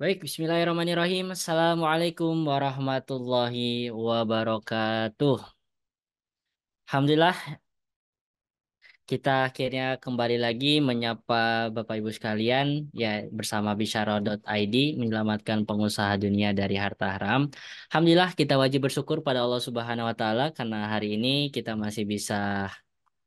Baik, bismillahirrahmanirrahim. Assalamualaikum warahmatullahi wabarakatuh. Alhamdulillah, kita akhirnya kembali lagi menyapa Bapak Ibu sekalian, ya bersama Bisyara.id menyelamatkan pengusaha dunia dari harta haram. Alhamdulillah, kita wajib bersyukur pada Allah Subhanahu wa Ta'ala karena hari ini kita masih bisa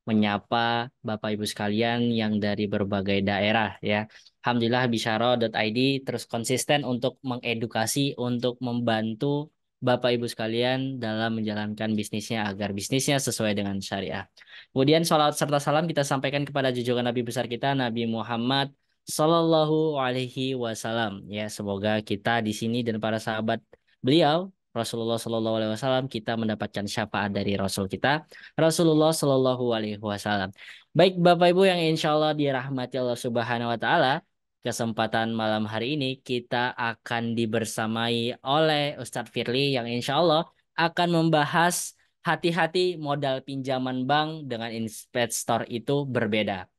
menyapa Bapak Ibu sekalian yang dari berbagai daerah ya. Alhamdulillah Bisyara.id terus konsisten untuk mengedukasi, untuk membantu Bapak Ibu sekalian dalam menjalankan bisnisnya agar bisnisnya sesuai dengan syariah. Kemudian sholawat serta salam kita sampaikan kepada junjungan Nabi besar kita Nabi Muhammad Sallallahu Alaihi Wasallam. Ya, semoga kita di sini dan para sahabat beliau Rasulullah Sallallahu Alaihi Wasallam kita mendapatkan syafaat dari Rasul kita Rasulullah Shallallahu Alaihi Wasallam. Baik Bapak Ibu yang insya Allah dirahmati Allah Subhanahu Wa Taala, kesempatan malam hari ini kita akan dibersamai oleh Ustadz Firly yang insya Allah akan membahas hati-hati modal pinjaman bank dengan investor itu berbeda.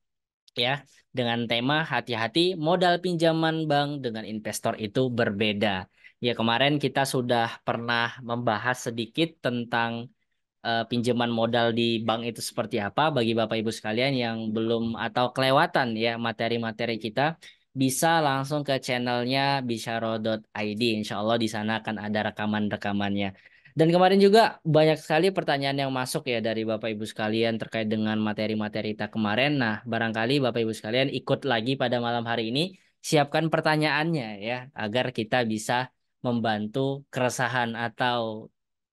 Ya, dengan tema hati-hati modal pinjaman bank dengan investor itu berbeda. Ya, kemarin kita sudah pernah membahas sedikit tentang pinjaman modal di bank itu seperti apa bagi Bapak Ibu sekalian yang belum atau kelewatan ya materi-materi kita bisa langsung ke channelnya bisyaro.id. Insya Allah di sana akan ada rekaman-rekamannya. Dan kemarin juga banyak sekali pertanyaan yang masuk ya dari Bapak Ibu sekalian terkait dengan materi-materi kita kemarin. Nah, barangkali Bapak Ibu sekalian ikut lagi pada malam hari ini, siapkan pertanyaannya ya agar kita bisa membantu keresahan atau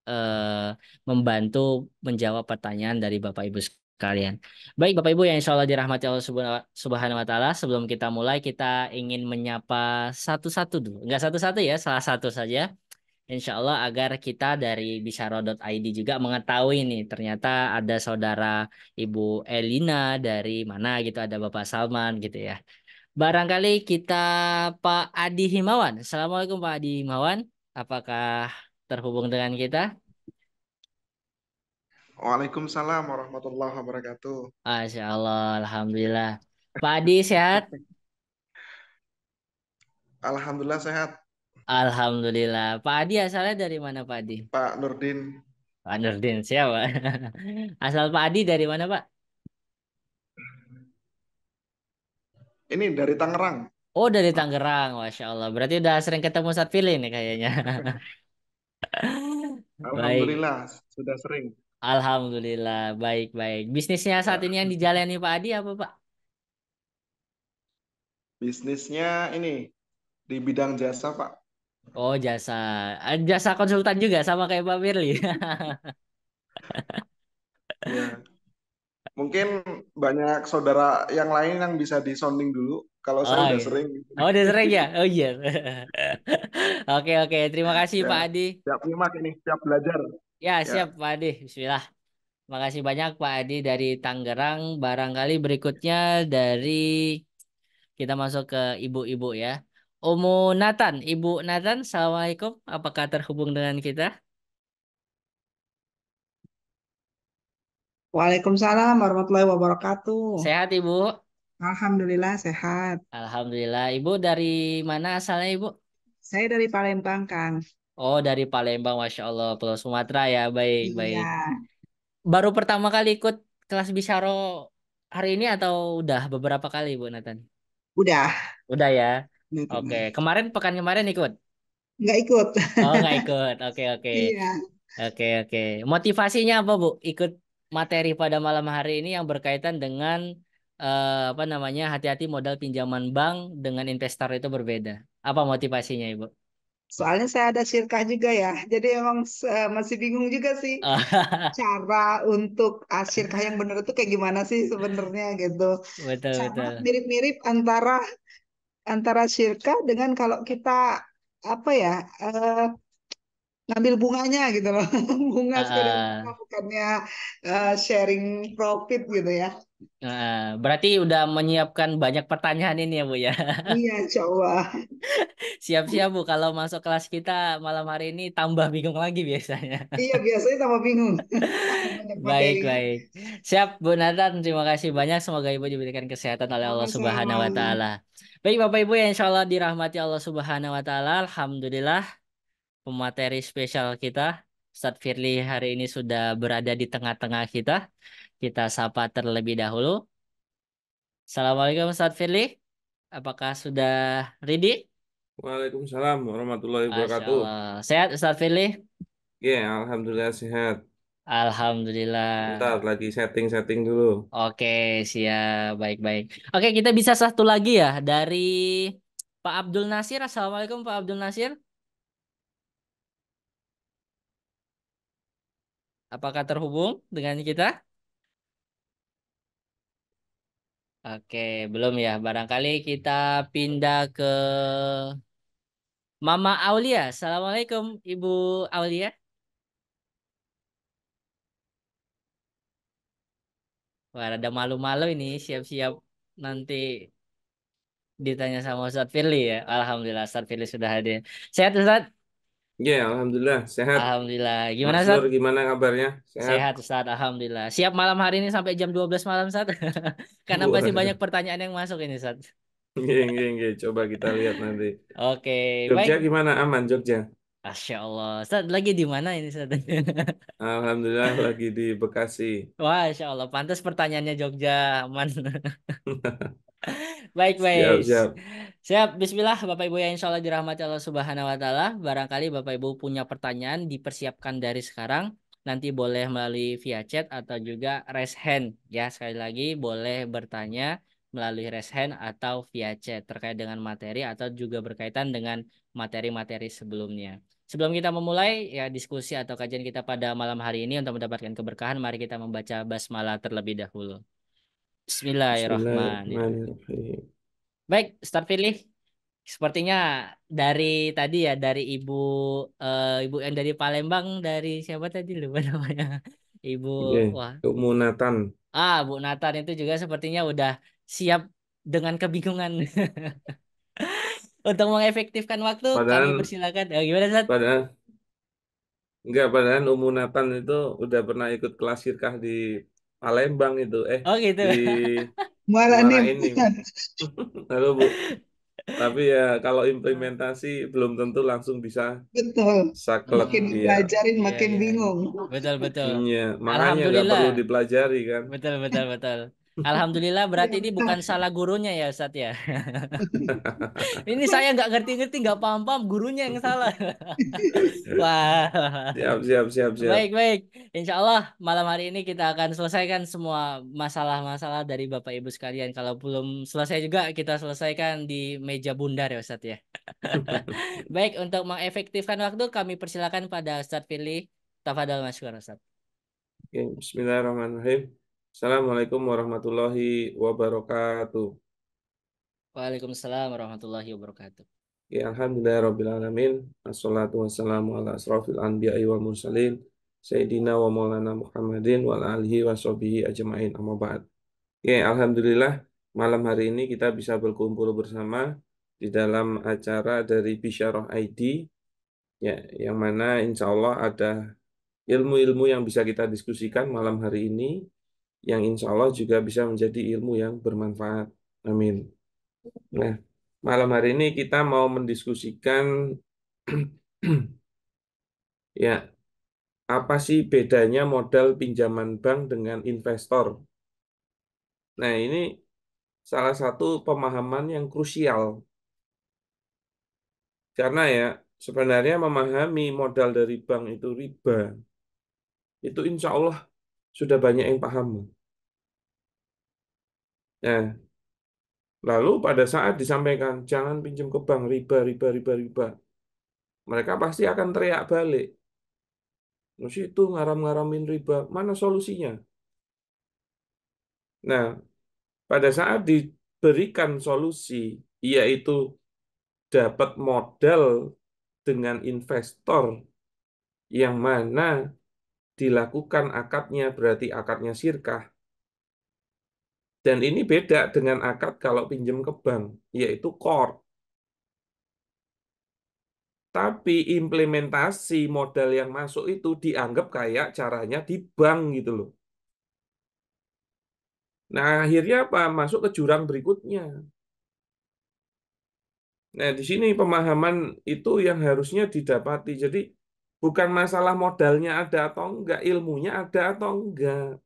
eh, membantu menjawab pertanyaan dari Bapak Ibu sekalian. Baik Bapak Ibu yang insya Allah dirahmati Allah Subhanahu wa Ta'ala, sebelum kita mulai kita ingin menyapa satu-satu dulu. Enggak satu-satu ya, salah satu saja. Insya Allah agar kita dari bisyaro.id juga mengetahui nih ternyata ada saudara Ibu Elina dari mana gitu, ada Bapak Salman gitu ya. Barangkali kita Pak Adi Himawan. Assalamualaikum Pak Adi Himawan. Apakah terhubung dengan kita? Waalaikumsalam warahmatullahi wabarakatuh. Masya Allah, Alhamdulillah. Pak Adi sehat? Alhamdulillah sehat, Alhamdulillah. Pak Adi asalnya dari mana Pak Adi? Pak Nurdin. Pak Nurdin, siapa? Asal Pak Adi dari mana Pak? Ini dari Tangerang. Oh dari Tangerang, Masya Allah. Berarti udah sering ketemu Ustadz Pilih nih kayaknya. Baik, Alhamdulillah sudah sering. Alhamdulillah. Baik, baik. Bisnisnya saat ini Ya, yang dijalani Pak Adi apa Pak? bisnisnya ini di bidang jasa, Pak. Oh jasa. Jasa konsultan juga sama kayak Pak Firly. Ya, mungkin banyak saudara yang lain yang bisa disonding dulu. Kalau saya Oh udah iya. sering. Oh udah sering ya? Oh iya. Oke, oke. Terima kasih Ya, Pak Adi. siap nyimak ini, siap belajar. Ya, Ya, siap Pak Adi. Bismillah. Makasih banyak Pak Adi dari Tangerang. Barangkali berikutnya dari kita masuk ke ibu-ibu ya. Umu Nathan, Ibu Nathan, Assalamualaikum. Apakah terhubung dengan kita? Waalaikumsalam warahmatullahi wabarakatuh. Sehat Ibu? Alhamdulillah sehat. Alhamdulillah. Ibu dari mana asalnya Ibu? Saya dari Palembang, Kang. Oh, dari Palembang, Masya Allah, Pulau Sumatera ya. Baik, baik. Iya, Baru pertama kali ikut kelas Bisyaro hari ini atau udah beberapa kali Ibu Nathan? udah. Udah ya. Oke, Udah. kemarin pekan kemarin ikut. Nggak ikut. Oh, nggak ikut. Oke, oke. Iya. Oke, oke. Motivasinya apa, Bu? Ikut materi pada malam hari ini yang berkaitan dengan apa namanya? Hati-hati modal pinjaman bank dengan investor itu berbeda. Apa motivasinya, Ibu? Soalnya saya ada syirkah juga ya. Jadi emang masih bingung juga sih cara untuk syirkah yang benar itu kayak gimana sih sebenarnya gitu. Betul, Sama betul. mirip-mirip antara antara syirkah dengan kalau kita apa ya ngambil bunganya gitu loh. Bunga Ah, sepeda ah. bunga bukannya sharing profit gitu ya. Nah, berarti udah menyiapkan banyak pertanyaan ini ya Bu ya. Iya, coba. Siap-siap Bu, kalau masuk kelas kita malam hari ini tambah bingung lagi biasanya. Iya, biasanya tambah bingung. Banyak Baik, materinya. baik. Siap, Bu Nathan. Terima kasih banyak. Semoga Ibu diberikan kesehatan oleh Allah Sama-sama. Subhanahu wa Ta'ala. Baik, Bapak Ibu yang insya Allah dirahmati Allah Subhanahu wa Ta'ala. Alhamdulillah, pemateri spesial kita, Ustadz Firly hari ini sudah berada di tengah-tengah kita. Kita sapa terlebih dahulu. Assalamualaikum Ustadz Firly. Apakah sudah ready? Waalaikumsalam warahmatullahi Masya wabarakatuh. Allah. Sehat Ustadz Firly? Ya, alhamdulillah sehat. Alhamdulillah. Bentar lagi setting-setting dulu. Oke, siap. Baik-baik. Oke, kita bisa satu lagi ya dari Pak Abdul Nasir. Assalamualaikum Pak Abdul Nasir. Apakah terhubung dengan kita? Oke, belum ya. Barangkali kita pindah ke Mama Aulia. Assalamualaikum Ibu Aulia. Wah, ada malu-malu ini. Siap-siap nanti ditanya sama Ustadz Firly ya. Alhamdulillah Ustadz Firly sudah hadir. Sehat Ustadz? Ya, alhamdulillah sehat. Alhamdulillah. Gimana Mas Nur Ustadz? gimana kabarnya? Sehat. Sehat Ustaz, Alhamdulillah. Siap malam hari ini sampai jam 12 malam Ustaz. Karena masih banyak Waduh. pertanyaan yang masuk ini Ustaz. Nggih, nggih, nggih. Coba kita lihat nanti. Oke, Jogja baik. gimana? Aman Jogja? Masya Allah. Ustaz, lagi di mana ini Ustaz? Alhamdulillah lagi di Bekasi. Wah, Masya Allah. Pantas pertanyaannya Jogja aman. Baik, baik. Siap, siap. Siap, Bismillah Bapak Ibu yang insya Allah dirahmati Allah Subhanahu wa Ta'ala. Barangkali Bapak Ibu punya pertanyaan dipersiapkan dari sekarang. Nanti boleh melalui via chat atau juga raise hand. Ya, sekali lagi boleh bertanya melalui raise hand atau via chat terkait dengan materi atau juga berkaitan dengan materi-materi sebelumnya. Sebelum kita memulai ya diskusi atau kajian kita pada malam hari ini untuk mendapatkan keberkahan, mari kita membaca basmalah terlebih dahulu. Bismillahirrahmanirrahim. Bismillahirrahmanirrahim. Baik, start pilih. Sepertinya dari tadi ya dari ibu yang dari Palembang dari siapa tadi lupa namanya. Ibu Oke, wah kemunatan. Bu Nathan itu juga sepertinya udah siap dengan kebingungan untuk mengefektifkan waktu. Kami Padahal, persilakan. Gimana Sat? padahal, enggak, padahal Umunatan itu udah pernah ikut kelas sirkah di Palembang itu. Oh gitu. Di Malah Muara nih, Enim. Halo Bu. Tapi ya kalau implementasi belum tentu langsung bisa betul. saklek Makin Mm-mm. dia. dipelajarin, Iya makin iya iya. bingung. Betul betul. Iya, makanya nggak Alhamdulillah. perlu dipelajari kan. Betul betul betul. Alhamdulillah berarti Iya, ini bukan salah gurunya ya Ustadz ya. Ini saya nggak ngerti-ngerti, nggak paham-paham, gurunya yang salah. Wah, Siap, siap, siap, siap. baik baik. Insya Allah malam hari ini kita akan selesaikan semua masalah-masalah dari Bapak Ibu sekalian. Kalau belum selesai juga kita selesaikan di meja bundar ya Ustadz ya. Baik, untuk mengefektifkan waktu kami persilakan pada Ustadz Firly. Tafadhol Masykur Ustadz. Oke, Bismillahirrahmanirrahim. Assalamualaikum warahmatullahi wabarakatuh. Waalaikumsalam warahmatullahi wabarakatuh. Ya, Alhamdulillahirrahmanirrahim. Assalatu wassalamu ala asrafil anbiya'i wal mursalin. Sayyidina wa maulana Muhammadin wa ala alihi wa sahbihi ajma'in amma ba'd. Oke, Alhamdulillah malam hari ini kita bisa berkumpul bersama di dalam acara dari Bisyarah ID, ya, yang mana insya Allah ada ilmu-ilmu yang bisa kita diskusikan malam hari ini, yang insya Allah juga bisa menjadi ilmu yang bermanfaat. Amin. Nah, malam hari ini kita mau mendiskusikan ya, apa sih bedanya modal pinjaman bank dengan investor? Nah, ini salah satu pemahaman yang krusial karena ya sebenarnya memahami modal dari bank itu riba, itu insya Allah sudah banyak yang paham. Nah, lalu pada saat disampaikan jangan pinjam ke bank, riba, riba, riba, riba, mereka pasti akan teriak balik. Terus itu ngaram-ngaramin riba, mana solusinya? Nah, pada saat diberikan solusi, yaitu dapat modal dengan investor yang mana dilakukan akadnya, berarti akadnya sirkah, Dan ini beda dengan akad kalau pinjam ke bank, yaitu core. Tapi implementasi modal yang masuk itu dianggap kayak caranya di bank gitu loh. Nah, akhirnya apa? Masuk ke jurang berikutnya. Nah, di sini pemahaman itu yang harusnya didapati. Jadi, bukan masalah modalnya ada atau enggak, ilmunya ada atau enggak.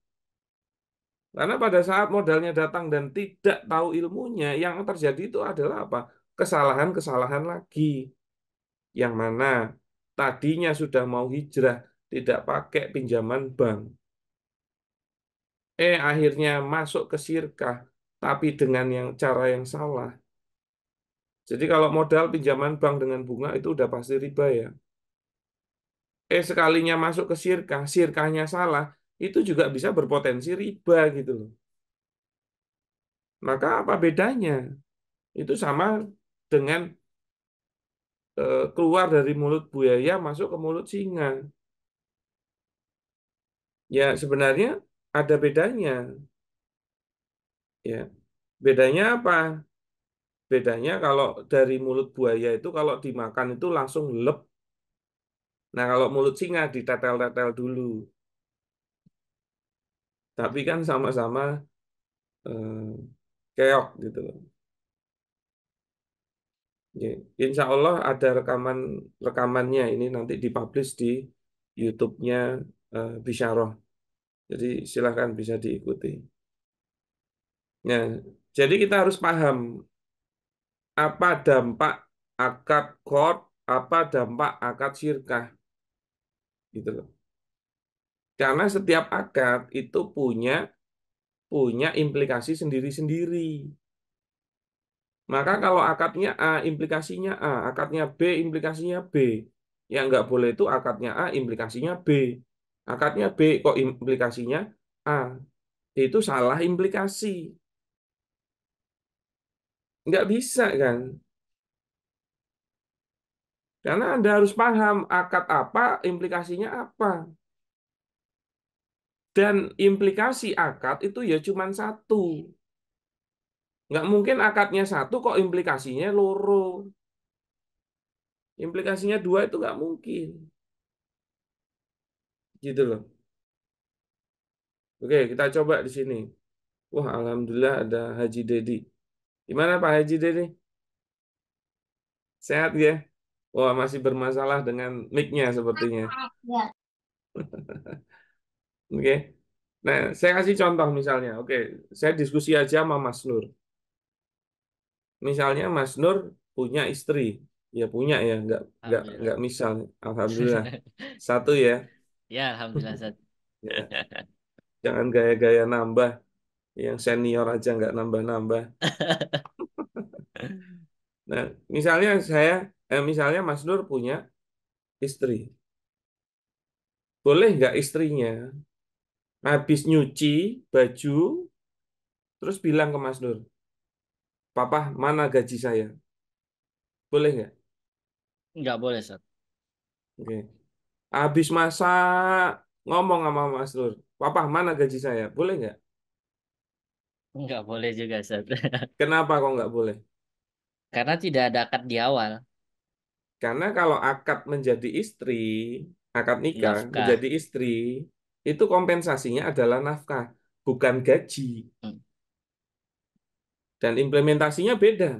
Karena pada saat modalnya datang dan tidak tahu ilmunya, yang terjadi itu adalah apa? Kesalahan-kesalahan lagi. Yang mana tadinya sudah mau hijrah, tidak pakai pinjaman bank. Akhirnya masuk ke sirkah, tapi dengan cara yang salah. Jadi kalau modal pinjaman bank dengan bunga itu udah pasti riba ya. Sekalinya masuk ke sirkah, sirkahnya salah, itu juga bisa berpotensi riba gitu loh. Maka apa bedanya? Itu sama dengan keluar dari mulut buaya masuk ke mulut singa. Ya sebenarnya ada bedanya. Ya, bedanya apa? Bedanya kalau dari mulut buaya itu kalau dimakan itu langsung lep. Nah kalau mulut singa ditetel-tetel dulu. Tapi kan sama-sama keok gitu loh. Ya, insya Allah ada rekamannya ini nanti dipublish di YouTube-nya Bisyarah. Jadi silahkan bisa diikuti. Nah, jadi kita harus paham apa dampak akad qard, apa dampak akad syirkah, gitu loh. Karena setiap akad itu punya punya implikasi sendiri-sendiri. Maka kalau akadnya A, implikasinya A, akadnya B, implikasinya B. Yang nggak boleh itu akadnya A, implikasinya B. Akadnya B, kok implikasinya A. Itu salah implikasi. Nggak bisa kan? Karena Anda harus paham akad apa, implikasinya apa. Dan implikasi akad itu ya cuma satu. Nggak mungkin akadnya satu kok implikasinya loro. Implikasinya dua itu nggak mungkin. Gitu loh. Oke, kita coba di sini. Wah, alhamdulillah ada Haji Dedi. Gimana Pak Haji Dedi? Sehat ya? Wah, masih bermasalah dengan mic-nya sepertinya. Oke. Nah, saya kasih contoh misalnya. Oke, saya diskusi aja sama Mas Nur. Misalnya Mas Nur punya istri. Ya punya ya, nggak Alhamdulillah. misal. Alhamdulillah. Satu ya. Ya, alhamdulillah Ustaz. Ya, jangan gaya-gaya nambah. Yang senior aja nggak nambah-nambah. Nah, misalnya Mas Nur punya istri. Boleh nggak istrinya habis nyuci baju, terus bilang ke Mas Nur, Papa, mana gaji saya? Boleh nggak? Nggak boleh Ustaz. Oke. Habis masak, ngomong sama Mas Nur, Papa, mana gaji saya? Boleh nggak? Nggak boleh juga Ustaz. Kenapa kok nggak boleh? Karena tidak ada akad di awal. Karena kalau akad menjadi istri, akad nikah Nafkah. menjadi istri, itu kompensasinya adalah nafkah, bukan gaji. Hmm. Dan implementasinya beda.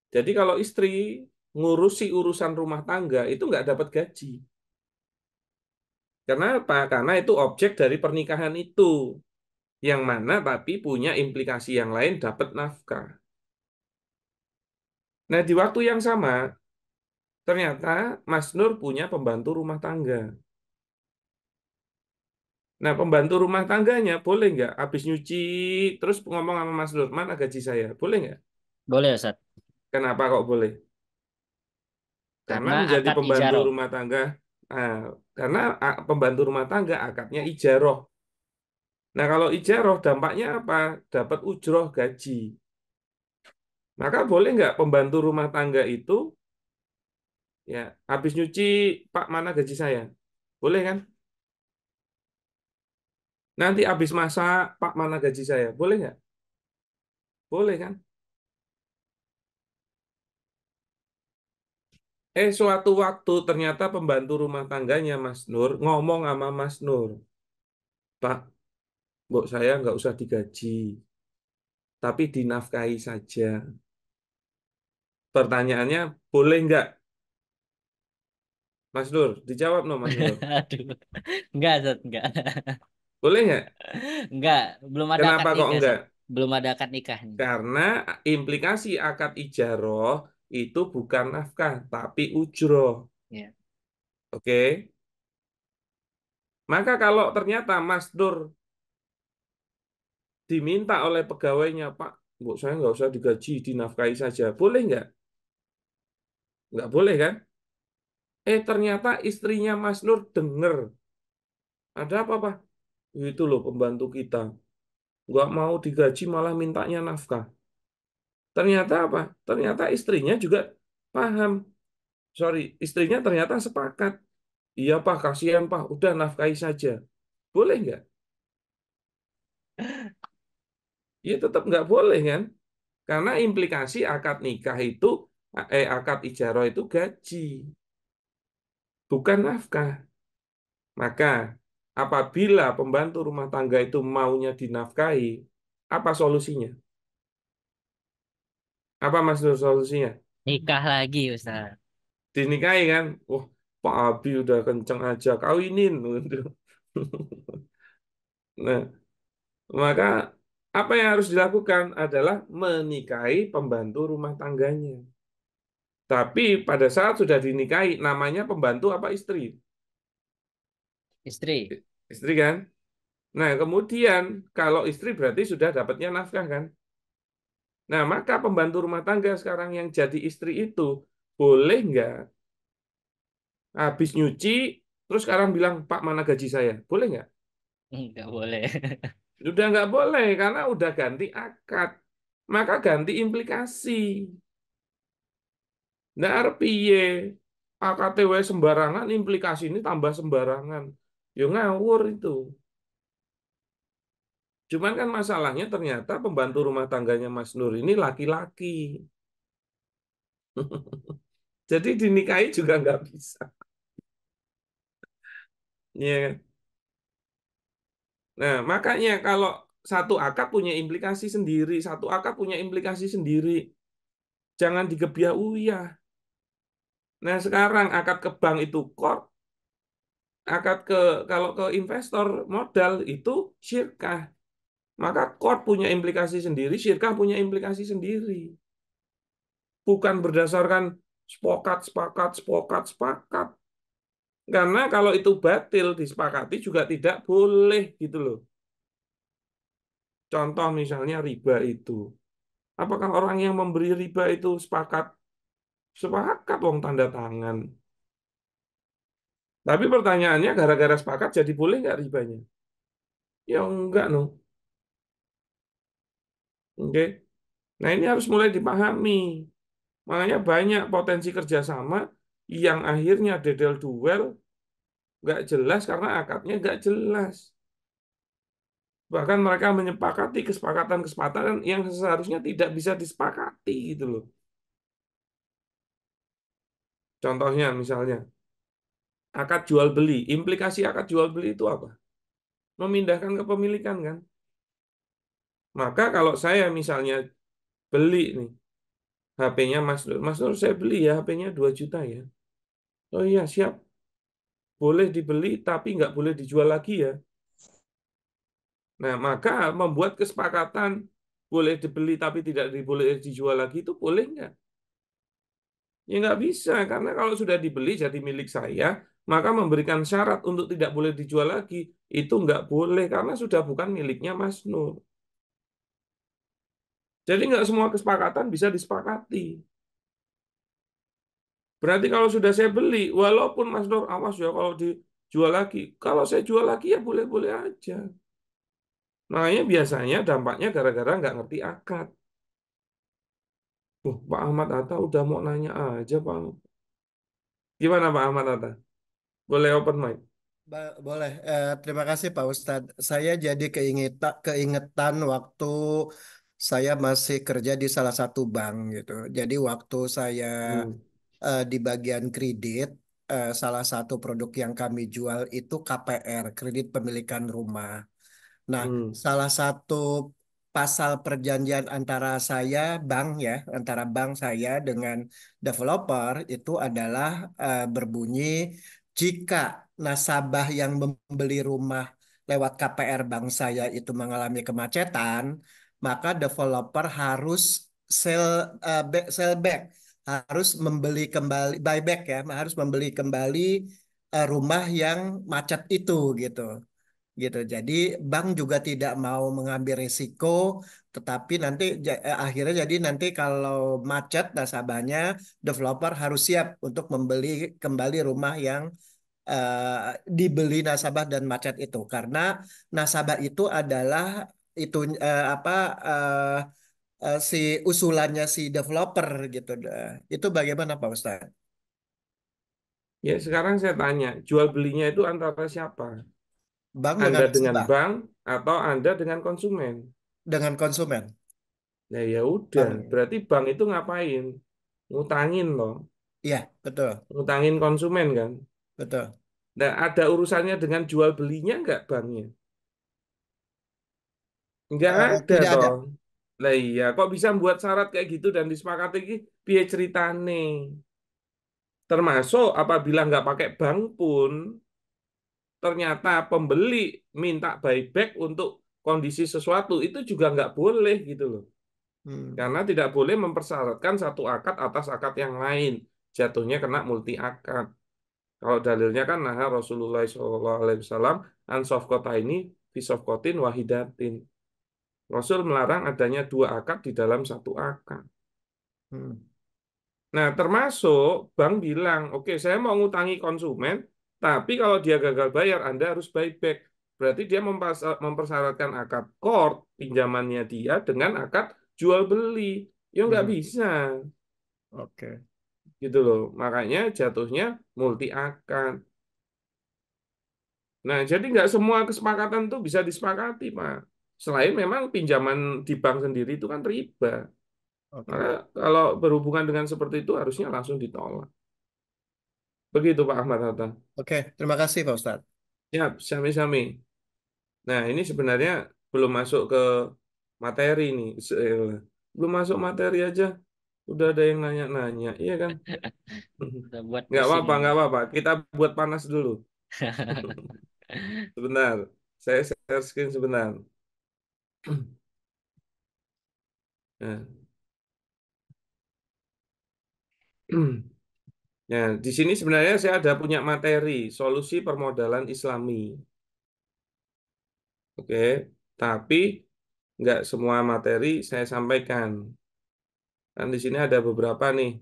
Jadi kalau istri ngurusi urusan rumah tangga itu nggak dapat gaji. Karena apa? Karena itu objek dari pernikahan itu. Yang mana tapi punya implikasi yang lain dapat nafkah. Nah di waktu yang sama, ternyata Mas Nur punya pembantu rumah tangga. Nah pembantu rumah tangganya boleh nggak? Habis nyuci, terus ngomong sama Mas Nur, mana gaji saya? Boleh nggak? Boleh Ustaz. Kenapa kok boleh? Karena Karena menjadi akad pembantu ijaroh. rumah tangga, ah, karena pembantu rumah tangga akadnya ijaroh. Nah, kalau ijaroh dampaknya apa? Dapat ujroh gaji. Maka boleh nggak pembantu rumah tangga itu ya habis nyuci, Pak mana gaji saya? Boleh kan? Nanti habis masak, Pak mana gaji saya? Boleh nggak? Boleh kan? Suatu waktu ternyata pembantu rumah tangganya Mas Nur ngomong sama Mas Nur, Pak, mbok saya nggak usah digaji, tapi dinafkahi saja. Pertanyaannya, boleh nggak, Mas Nur? Dijawab no, Mas Nur. Aduh, enggak, Zat, enggak. Boleh nggak? Enggak, belum ada akad Kenapa kok nikah, enggak? Zat. Belum ada akad nikahnya. Karena implikasi akad ijaroh itu bukan nafkah, tapi ujroh. Ya. Oke? Maka kalau ternyata Mas Nur diminta oleh pegawainya, Pak, Bu, saya nggak usah digaji, dinafkahi saja. Boleh nggak? Nggak boleh kan? Ternyata istrinya Mas Nur dengar. Ada apa, Pak? Itu loh pembantu kita. Nggak mau digaji malah mintanya nafkah. Ternyata apa? Ternyata istrinya juga paham. Sorry, istrinya ternyata sepakat. Iya, Pak, kasihan, Pak. Udah nafkahi saja. Boleh nggak? Ya tetap nggak boleh kan? Karena implikasi akad nikah itu, akad ijarah itu gaji, bukan nafkah. Maka apabila pembantu rumah tangga itu maunya dinafkahi, apa solusinya? Apa Mas Nur solusinya? Nikah lagi, Ustaz. Dinikahi kan? Wah, Pak Abi udah kenceng aja, kawinin. Nah, maka apa yang harus dilakukan adalah menikahi pembantu rumah tangganya. Tapi pada saat sudah dinikahi, namanya pembantu apa istri? Istri. Istri kan? Nah, kemudian kalau istri berarti sudah dapatnya nafkah kan? Nah, maka pembantu rumah tangga sekarang yang jadi istri itu boleh nggak habis nyuci, terus sekarang bilang, Pak, mana gaji saya? Boleh nggak? Enggak boleh. Udah nggak boleh, karena udah ganti akad. Maka ganti implikasi. Nggak arep piye. AKTW sembarangan, implikasi ini tambah sembarangan. Ya ngawur itu. Cuman kan masalahnya ternyata pembantu rumah tangganya Mas Nur ini laki-laki. Jadi dinikahi juga nggak bisa. Iya kan? Nah, makanya kalau satu akad punya implikasi sendiri, satu akad punya implikasi sendiri. Jangan digebiah uyah. Nah, sekarang akad ke bank itu core, akad ke kalau ke investor modal itu syirkah. Maka core punya implikasi sendiri, syirkah punya implikasi sendiri. Bukan berdasarkan sepakat, sepakat, sepakat, sepakat. Karena kalau itu batil disepakati juga tidak boleh gitu loh. Contoh misalnya riba itu. Apakah orang yang memberi riba itu sepakat? Sepakat wong tanda tangan. Tapi pertanyaannya gara-gara sepakat jadi boleh nggak ribanya? Ya enggak no. Oke. Nah ini harus mulai dipahami. Makanya banyak potensi kerjasama yang akhirnya dedel duel nggak jelas karena akadnya nggak jelas. Bahkan mereka menyepakati kesepakatan-kesepakatan yang seharusnya tidak bisa disepakati gitu loh. Contohnya misalnya akad jual beli. Implikasi akad jual beli itu apa? Memindahkan kepemilikan kan. Maka kalau saya misalnya beli nih HP-nya Mas Nur. Mas Nur saya beli ya HP-nya 2 juta ya. Oh iya siap. Boleh dibeli tapi nggak boleh dijual lagi ya. Nah maka membuat kesepakatan boleh dibeli tapi tidak boleh dijual lagi itu boleh nggak? Ya nggak bisa, karena kalau sudah dibeli jadi milik saya, maka memberikan syarat untuk tidak boleh dijual lagi, itu nggak boleh, karena sudah bukan miliknya Mas Nur. Jadi nggak semua kesepakatan bisa disepakati. Berarti kalau sudah saya beli, walaupun Mas Nur, awas ya kalau dijual lagi. Kalau saya jual lagi ya boleh-boleh aja. Makanya biasanya dampaknya gara-gara nggak ngerti akad. Pak Ahmad Atta udah mau nanya aja, Pak. Gimana Pak Ahmad Atta? Boleh open mic? Boleh. Terima kasih Pak Ustadz. Saya jadi keingetan waktu Saya masih kerja di salah satu bank gitu. Jadi waktu saya Hmm. di bagian kredit, salah satu produk yang kami jual itu KPR, kredit pemilikan rumah. Nah, Hmm. salah satu pasal perjanjian antara saya, bank ya, antara bank saya dengan developer itu adalah berbunyi jika nasabah yang membeli rumah lewat KPR bank saya itu mengalami kemacetan, maka developer harus sell back, harus membeli kembali, buyback ya, harus membeli kembali rumah yang macet itu gitu gitu. Jadi bank juga tidak mau mengambil risiko, tetapi nanti akhirnya jadi nanti kalau macet nasabahnya, developer harus siap untuk membeli kembali rumah yang dibeli nasabah dan macet itu, karena nasabah itu adalah itu apa eh, si usulannya si developer gitu. Itu bagaimana Pak Ustadz? Ya, sekarang saya tanya, jual belinya itu antara siapa? Bank dengan Anda dengan nasabah, bank atau Anda dengan konsumen? dengan konsumen. Nah, ya udah, Bank. berarti bank itu ngapain? Ngutangin loh, Iya, betul, ngutangin konsumen kan? betul. Nah, ada urusannya dengan jual belinya nggak banknya? Nggak ada Tidak ada. toh. Lah iya, kok bisa buat syarat kayak gitu dan disepakati iki piye ceritane? Termasuk apabila nggak pakai bank pun, ternyata pembeli minta buyback untuk kondisi sesuatu, itu juga nggak boleh gitu loh. Hmm. Karena tidak boleh mempersyaratkan satu akad atas akad yang lain. Jatuhnya kena multi akad. Kalau dalilnya kan nah Rasulullah SAW an ini fi safqatin wahidatin. Rasul melarang adanya dua akad di dalam satu akad. Hmm. Nah, termasuk bank bilang, oke, saya mau ngutangi konsumen, tapi kalau dia gagal bayar, Anda harus buyback. Berarti dia mempersyaratkan akad kord pinjamannya dia dengan akad jual beli. Ya nggak Hmm. bisa, Oke. gitu loh. Makanya jatuhnya multi akad. Nah, jadi nggak semua kesepakatan itu bisa disepakati, Pak. Selain memang pinjaman di bank sendiri itu kan riba. Oke. Maka kalau berhubungan dengan seperti itu harusnya langsung ditolak. Begitu Pak Ahmad Hatta. Oke, terima kasih Pak Ustadz. Ya, sami-sami. Nah, ini sebenarnya belum masuk ke materi nih. Belum masuk materi aja, udah ada yang nanya-nanya, iya kan? Udah buat Nggak pusing apa-apa, ini. nggak apa-apa. Kita buat panas dulu. Sebentar, saya share screen sebentar. Nah, nah, di sini sebenarnya saya ada punya materi solusi permodalan Islami. Oke, tapi nggak semua materi saya sampaikan. Kan di sini ada beberapa nih.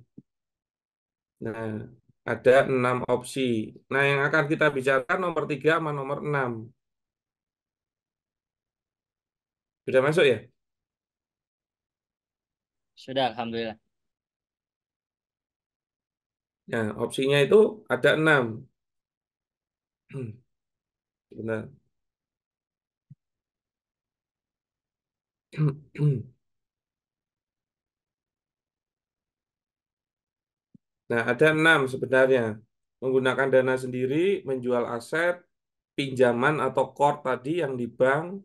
Nah, ada 6 opsi. Nah, yang akan kita bicarakan nomor 3 sama nomor 6. Sudah masuk ya? Sudah, alhamdulillah. Nah, opsinya itu ada 6. Sebentar. Nah, ada 6 sebenarnya. Menggunakan dana sendiri, menjual aset, pinjaman atau kord tadi yang di bank,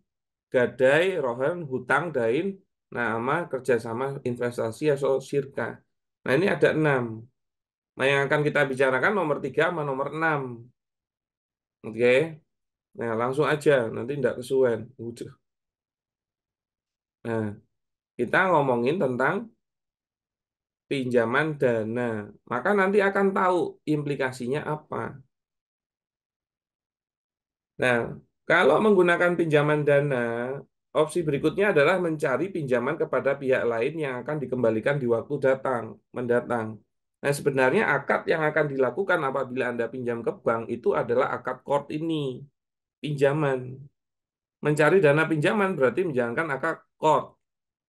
gadai, rohen, hutang, dain, nama, kerjasama, investasi, atau syirka. Nah, ini ada 6. Nah, yang akan kita bicarakan nomor 3 sama nomor 6. Oke. Nah, langsung aja, nanti tidak kesuwen. Udah. Nah, kita ngomongin tentang pinjaman dana. Maka nanti akan tahu implikasinya apa. Nah, kalau menggunakan pinjaman dana, opsi berikutnya adalah mencari pinjaman kepada pihak lain yang akan dikembalikan di waktu mendatang. Nah, sebenarnya akad yang akan dilakukan apabila Anda pinjam ke bank itu adalah akad kord ini, pinjaman. Mencari dana pinjaman berarti menjalankan akad kord.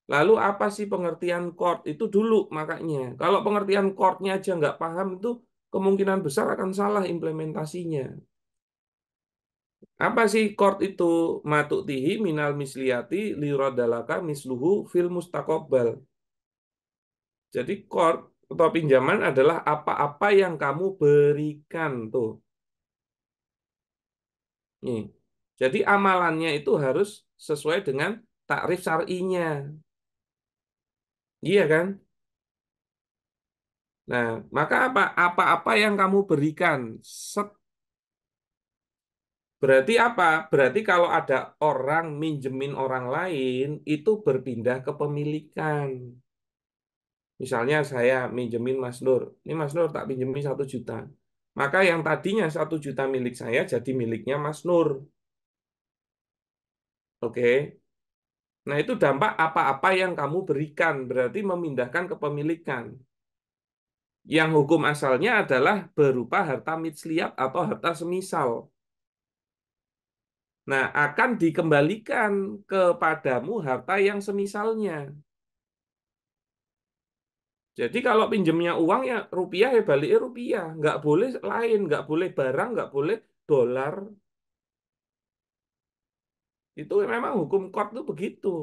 Lalu apa sih pengertian chord itu dulu makanya. Kalau pengertian chordnya aja nggak paham itu kemungkinan besar akan salah implementasinya. Apa sih qard itu? Matuktihi minal misliyati liradalaka misluhu fil mustaqobal. Jadi qard atau pinjaman adalah apa-apa yang kamu berikan tuh. Nih. Jadi amalannya itu harus sesuai dengan takrif syar'inya. Iya kan? Nah, maka apa-apa yang kamu berikan. Set. Berarti apa? Berarti kalau ada orang minjemin orang lain, itu berpindah kepemilikan. Misalnya saya minjemin Mas Nur. Ini Mas Nur tak pinjemin 1 juta. Maka yang tadinya 1 juta milik saya jadi miliknya Mas Nur. Oke. Nah, itu dampak apa-apa yang kamu berikan. Berarti memindahkan kepemilikan. Yang hukum asalnya adalah berupa harta mitsliyat atau harta semisal. Nah, akan dikembalikan kepadamu harta yang semisalnya. Jadi kalau pinjemnya uang ya rupiah ya baliknya rupiah. Nggak boleh lain, nggak boleh barang, nggak boleh dolar. Itu memang hukum qard itu begitu.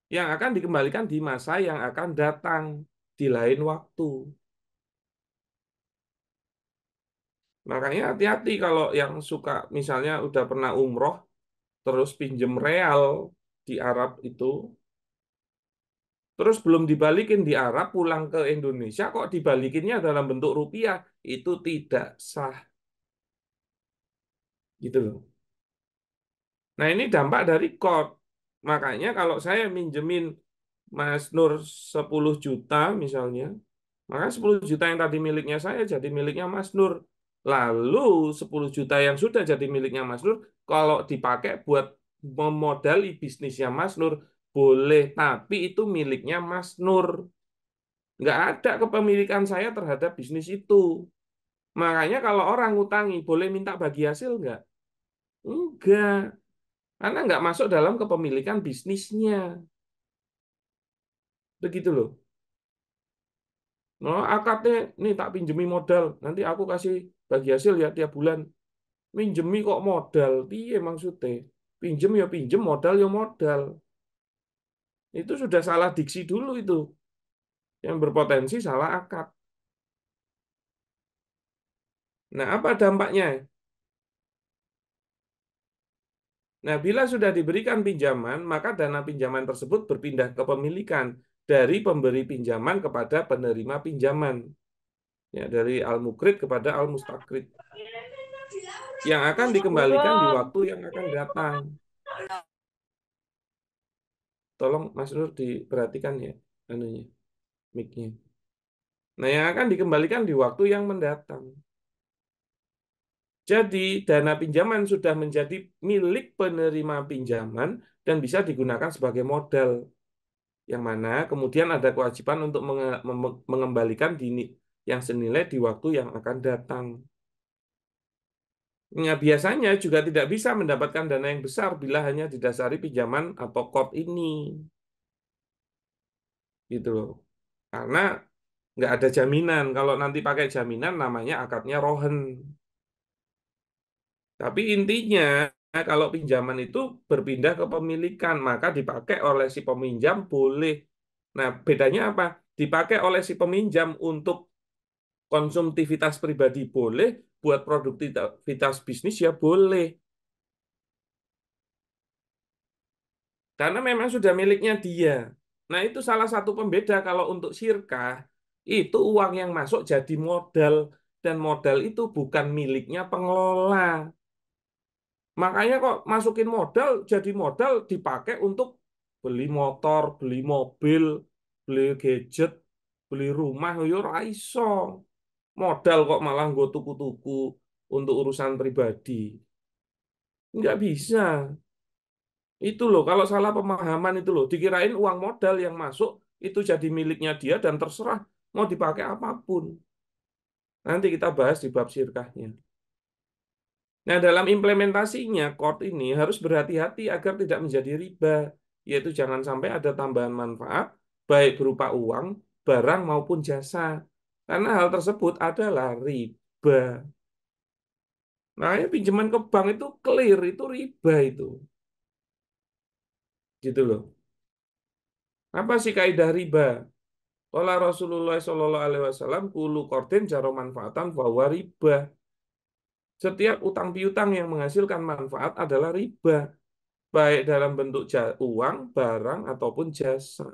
Yang akan dikembalikan di masa yang akan datang, di lain waktu. Makanya hati-hati kalau yang suka misalnya udah pernah umroh, terus pinjem real di Arab itu, terus belum dibalikin di Arab, pulang ke Indonesia, kok dibalikinnya dalam bentuk rupiah, itu tidak sah. Gitu loh. Nah, ini dampak dari qard. Makanya kalau saya minjemin Mas Nur 10 juta misalnya, maka 10 juta yang tadi miliknya saya jadi miliknya Mas Nur. Lalu 10 juta yang sudah jadi miliknya Mas Nur, kalau dipakai buat memodali bisnisnya Mas Nur, boleh. Tapi itu miliknya Mas Nur. Nggak ada kepemilikan saya terhadap bisnis itu. Makanya kalau orang ngutangi, boleh minta bagi hasil nggak? Enggak. Karena nggak masuk dalam kepemilikan bisnisnya. Begitu loh. Nah, akadnya, nih tak pinjemi modal. Nanti aku kasih bagi hasil ya tiap bulan. Minjemi kok modal. Piye maksudnya? Pinjem ya pinjem, modal ya modal. Itu sudah salah diksi dulu itu. Yang berpotensi salah akad. Nah, apa dampaknya? Nah, bila sudah diberikan pinjaman, maka dana pinjaman tersebut berpindah kepemilikan dari pemberi pinjaman kepada penerima pinjaman. Ya, dari al-mukrid kepada al-mustakrid. Yang akan dikembalikan di waktu yang akan datang. Tolong Mas Nur diperhatikan ya, anunya, mic-nya. Nah, yang akan dikembalikan di waktu yang mendatang. Jadi, dana pinjaman sudah menjadi milik penerima pinjaman dan bisa digunakan sebagai modal. Yang mana kemudian ada kewajiban untuk mengembalikan yang senilai di waktu yang akan datang. Ya, biasanya juga tidak bisa mendapatkan dana yang besar bila hanya didasari pinjaman atau qard ini. Gitu loh. Karena nggak ada jaminan. Kalau nanti pakai jaminan namanya akadnya rohen. Tapi intinya kalau pinjaman itu berpindah ke pemilikan, maka dipakai oleh si peminjam boleh. Nah, bedanya apa? Dipakai oleh si peminjam untuk konsumtivitas pribadi boleh, buat produktivitas bisnis ya boleh. Karena memang sudah miliknya dia. Nah, itu salah satu pembeda kalau untuk syirkah, itu uang yang masuk jadi modal, dan modal itu bukan miliknya pengelola. Makanya kok masukin modal, jadi modal dipakai untuk beli motor, beli mobil, beli gadget, beli rumah, yo ora iso. Modal kok malah nggo tuku-tuku untuk urusan pribadi. Nggak bisa. Itu loh, kalau salah pemahaman itu loh, dikirain uang modal yang masuk itu jadi miliknya dia dan terserah mau dipakai apapun. Nanti kita bahas di bab sirkahnya. Nah, dalam implementasinya, qard ini harus berhati-hati agar tidak menjadi riba, yaitu jangan sampai ada tambahan manfaat, baik berupa uang, barang maupun jasa. Karena hal tersebut adalah riba. Makanya pinjaman ke bank itu clear, itu riba itu. Gitu loh. Apa sih kaidah riba? Qala Rasulullah Shallallahu Alaihi Wasallam, kulu kordin jaro manfaatan bahwa riba. Setiap utang piutang yang menghasilkan manfaat adalah riba, baik dalam bentuk uang, barang ataupun jasa,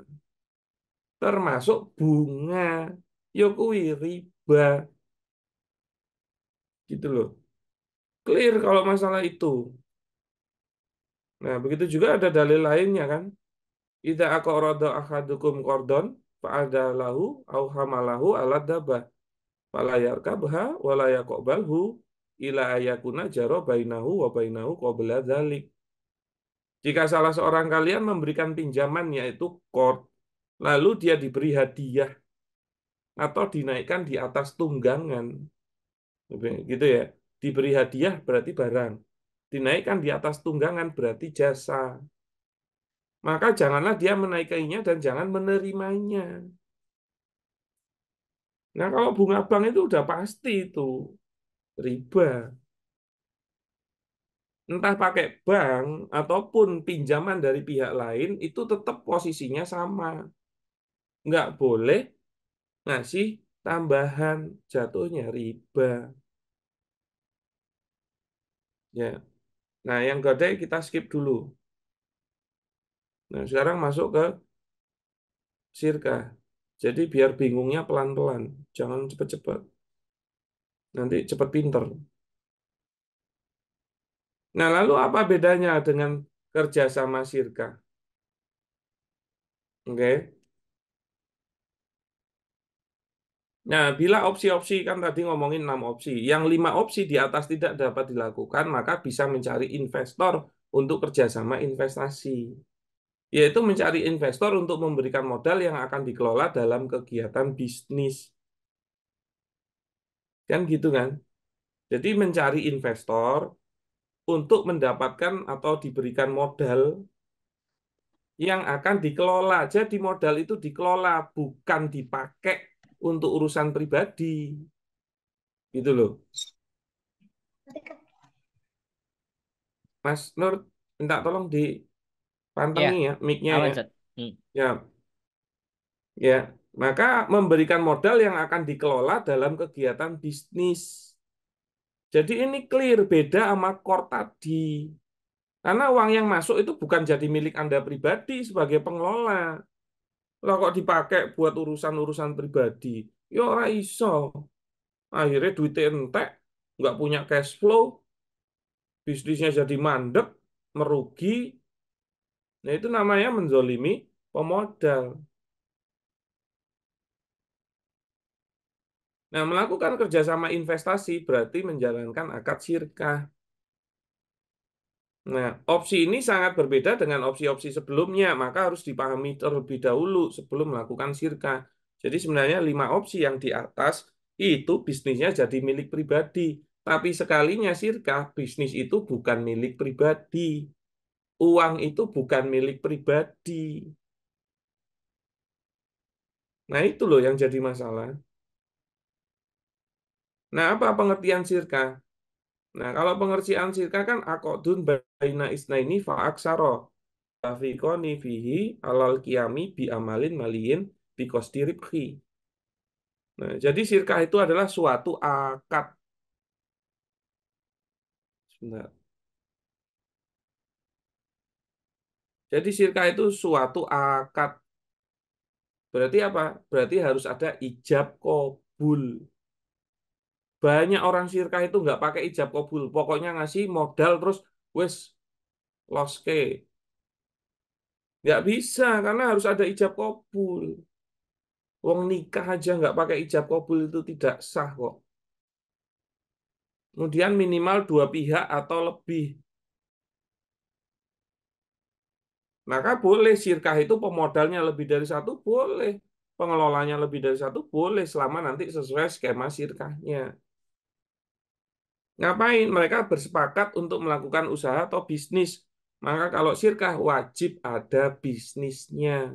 termasuk bunga. Yo kuwi riba, gitu loh. Clear kalau masalah itu. Nah, begitu juga ada dalil lainnya kan. Idza aqrada ahadukum qardon fa'adalahu au hamalahu ala dabah fala yarkabha wala yaqbalhu ila ayakuna jaro bainahu wa bainahu qabla dzalik. Jika salah seorang kalian memberikan pinjaman yaitu qard, lalu dia diberi hadiah atau dinaikkan di atas tunggangan, gitu ya. Diberi hadiah berarti barang, dinaikkan di atas tunggangan berarti jasa. Maka janganlah dia menaikinya dan jangan menerimanya. Nah, kalau bunga bank itu udah pasti itu riba. Entah pakai bank ataupun pinjaman dari pihak lain, itu tetap posisinya sama. Nggak boleh ngasih tambahan, jatuhnya riba. Ya. Nah, yang gadai kita skip dulu. Nah, sekarang masuk ke sirka. Jadi biar bingungnya pelan-pelan, jangan cepet-cepet. Nanti cepet pinter. Nah, lalu apa bedanya dengan kerjasama sirka? Oke. Nah, bila opsi-opsi kan tadi ngomongin 6 opsi, yang 5 opsi di atas tidak dapat dilakukan, maka bisa mencari investor untuk kerjasama investasi. Yaitu mencari investor untuk memberikan modal yang akan dikelola dalam kegiatan bisnis. Kan gitu kan? Jadi mencari investor untuk mendapatkan atau diberikan modal yang akan dikelola. Jadi modal itu dikelola, bukan dipakai untuk urusan pribadi. Gitu loh. Mas Nur, minta tolong Ya, dipantengin ya mic-nya aman, ya. Ustaz. Hmm. Ya, ya. Maka memberikan modal yang akan dikelola dalam kegiatan bisnis. Jadi ini clear, beda sama core tadi. Karena uang yang masuk itu bukan jadi milik Anda pribadi sebagai pengelola. Lah kok dipakai buat urusan-urusan pribadi? Ya ora iso. Akhirnya duitnya entek, nggak punya cash flow, bisnisnya jadi mandek, merugi. Nah itu namanya menzolimi pemodal. Nah melakukan kerjasama investasi berarti menjalankan akad sirkah. Nah, opsi ini sangat berbeda dengan opsi-opsi sebelumnya, maka harus dipahami terlebih dahulu sebelum melakukan sirkah. Jadi sebenarnya 5 opsi yang di atas itu bisnisnya jadi milik pribadi. Tapi sekalinya sirkah, bisnis itu bukan milik pribadi. Uang itu bukan milik pribadi. Nah, itu loh yang jadi masalah. Nah, apa pengertian sirkah? Nah, kalau pengertian sirkah kan akodun baina isnaini fa'aksaro. Tafiqoni fihi alal qiyami bi amalin maliyin bi qasdi ribhi. Nah, jadi sirkah itu adalah suatu akad. Sebentar. Jadi sirkah itu suatu akad. Berarti apa? Berarti harus ada ijab kabul. Banyak orang sirkah itu nggak pakai ijab kabul. Pokoknya ngasih modal terus wes loske. Nggak bisa karena harus ada ijab kabul. Wong nikah aja nggak pakai ijab kabul itu tidak sah kok. Kemudian minimal dua pihak atau lebih. Maka boleh sirkah itu pemodalnya lebih dari satu, boleh. Pengelolanya lebih dari satu, boleh. Selama nanti sesuai skema sirkahnya. Ngapain? Mereka bersepakat untuk melakukan usaha atau bisnis. Maka kalau sirkah wajib ada bisnisnya.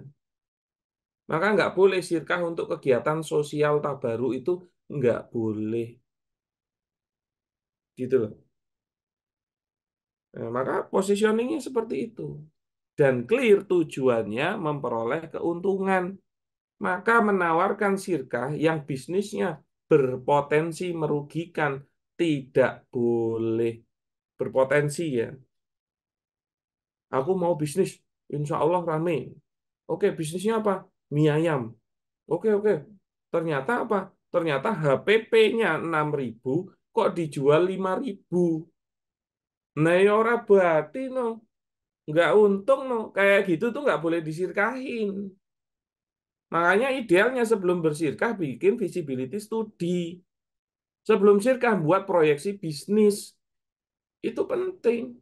Maka nggak boleh sirkah untuk kegiatan sosial tabaru itu nggak boleh. Gitu loh. Nah, maka positioningnya seperti itu. Dan clear tujuannya memperoleh keuntungan. Maka menawarkan sirkah yang bisnisnya berpotensi merugikan tidak boleh. Berpotensi ya. Aku mau bisnis, insya Allah rame. Oke, bisnisnya apa? Mie ayam. Oke, oke. Ternyata apa? Ternyata HPP-nya 6.000 kok dijual 5.000. Nah, ya ora berarti no. Nggak untung no. Kayak gitu tuh nggak boleh disirkahin. Makanya idealnya sebelum bersirkah bikin visibility study. Sebelum sirkah buat proyeksi bisnis. Itu penting.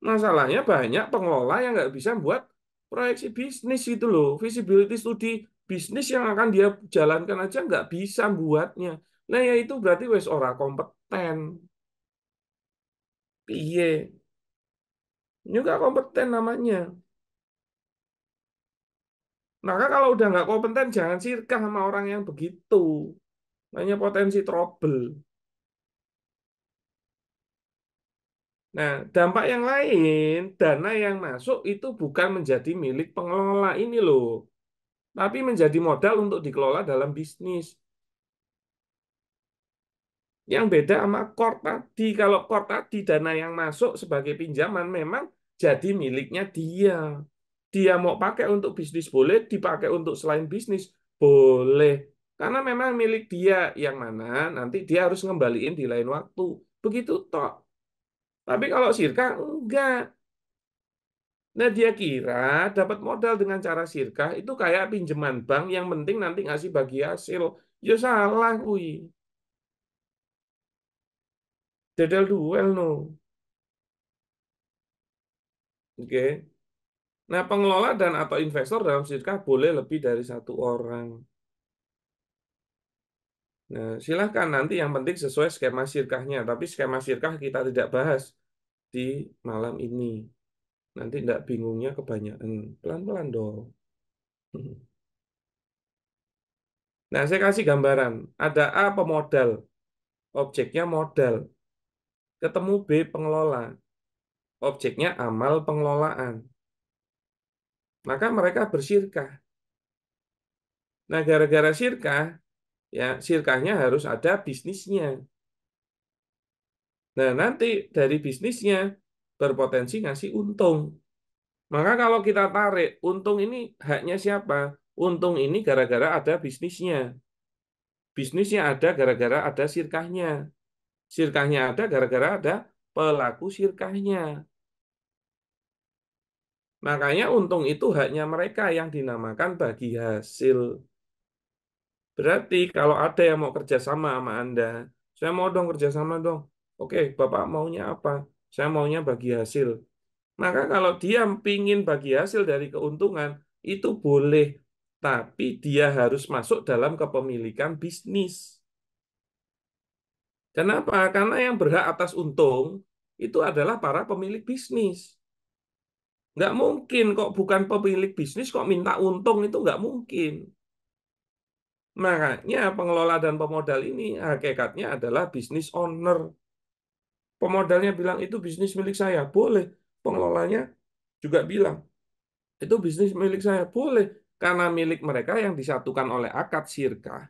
Masalahnya banyak pengelola yang nggak bisa buat proyeksi bisnis itu loh. Visibility study bisnis yang akan dia jalankan aja nggak bisa buatnya. Nah ya itu berarti wes ora kompeten. Piye? Ini nggak kompeten namanya. Maka kalau udah nggak kompeten jangan sirkah sama orang yang begitu. Hanya potensi trouble. Nah, dampak yang lain, dana yang masuk itu bukan menjadi milik pengelola ini loh, tapi menjadi modal untuk dikelola dalam bisnis. Yang beda sama core tadi, kalau core tadi dana yang masuk sebagai pinjaman memang jadi miliknya dia. Dia mau pakai untuk bisnis boleh, dipakai untuk selain bisnis boleh. Karena memang milik dia yang mana nanti dia harus ngembaliin di lain waktu. Begitu toh. Tapi kalau sirka enggak. Nah, dia kira dapat modal dengan cara sirkah itu kayak pinjaman bank yang penting nanti ngasih bagi hasil. Ya salah, kui. Dedel duel no. Oke. Nah, pengelola dan atau investor dalam sirkah boleh lebih dari satu orang. Nah, silahkan nanti yang penting sesuai skema sirkahnya. Tapi skema sirkah kita tidak bahas di malam ini. Nanti tidak bingungnya kebanyakan. Pelan-pelan dong. Nah, saya kasih gambaran. Ada A pemodal, objeknya modal. Ketemu B pengelola, objeknya amal pengelolaan. Maka mereka bersirkah. Nah, gara-gara sirkah, ya sirkahnya harus ada bisnisnya. Nah, nanti dari bisnisnya berpotensi ngasih untung. Maka kalau kita tarik, untung ini haknya siapa? Untung ini gara-gara ada bisnisnya. Bisnisnya ada gara-gara ada sirkahnya. Sirkahnya ada gara-gara ada pelaku sirkahnya. Makanya untung itu haknya mereka yang dinamakan bagi hasil. Berarti kalau ada yang mau kerjasama sama Anda, saya mau dong kerjasama dong. Oke, Bapak maunya apa? Saya maunya bagi hasil. Maka kalau dia pingin bagi hasil dari keuntungan, itu boleh. Tapi dia harus masuk dalam kepemilikan bisnis. Kenapa? Karena yang berhak atas untung itu adalah para pemilik bisnis. Nggak mungkin kok bukan pemilik bisnis kok minta untung itu nggak mungkin. Makanya pengelola dan pemodal ini hakikatnya adalah bisnis owner. Pemodalnya bilang itu bisnis milik saya, boleh. Pengelolanya juga bilang itu bisnis milik saya, boleh. Karena milik mereka yang disatukan oleh akad sirkah.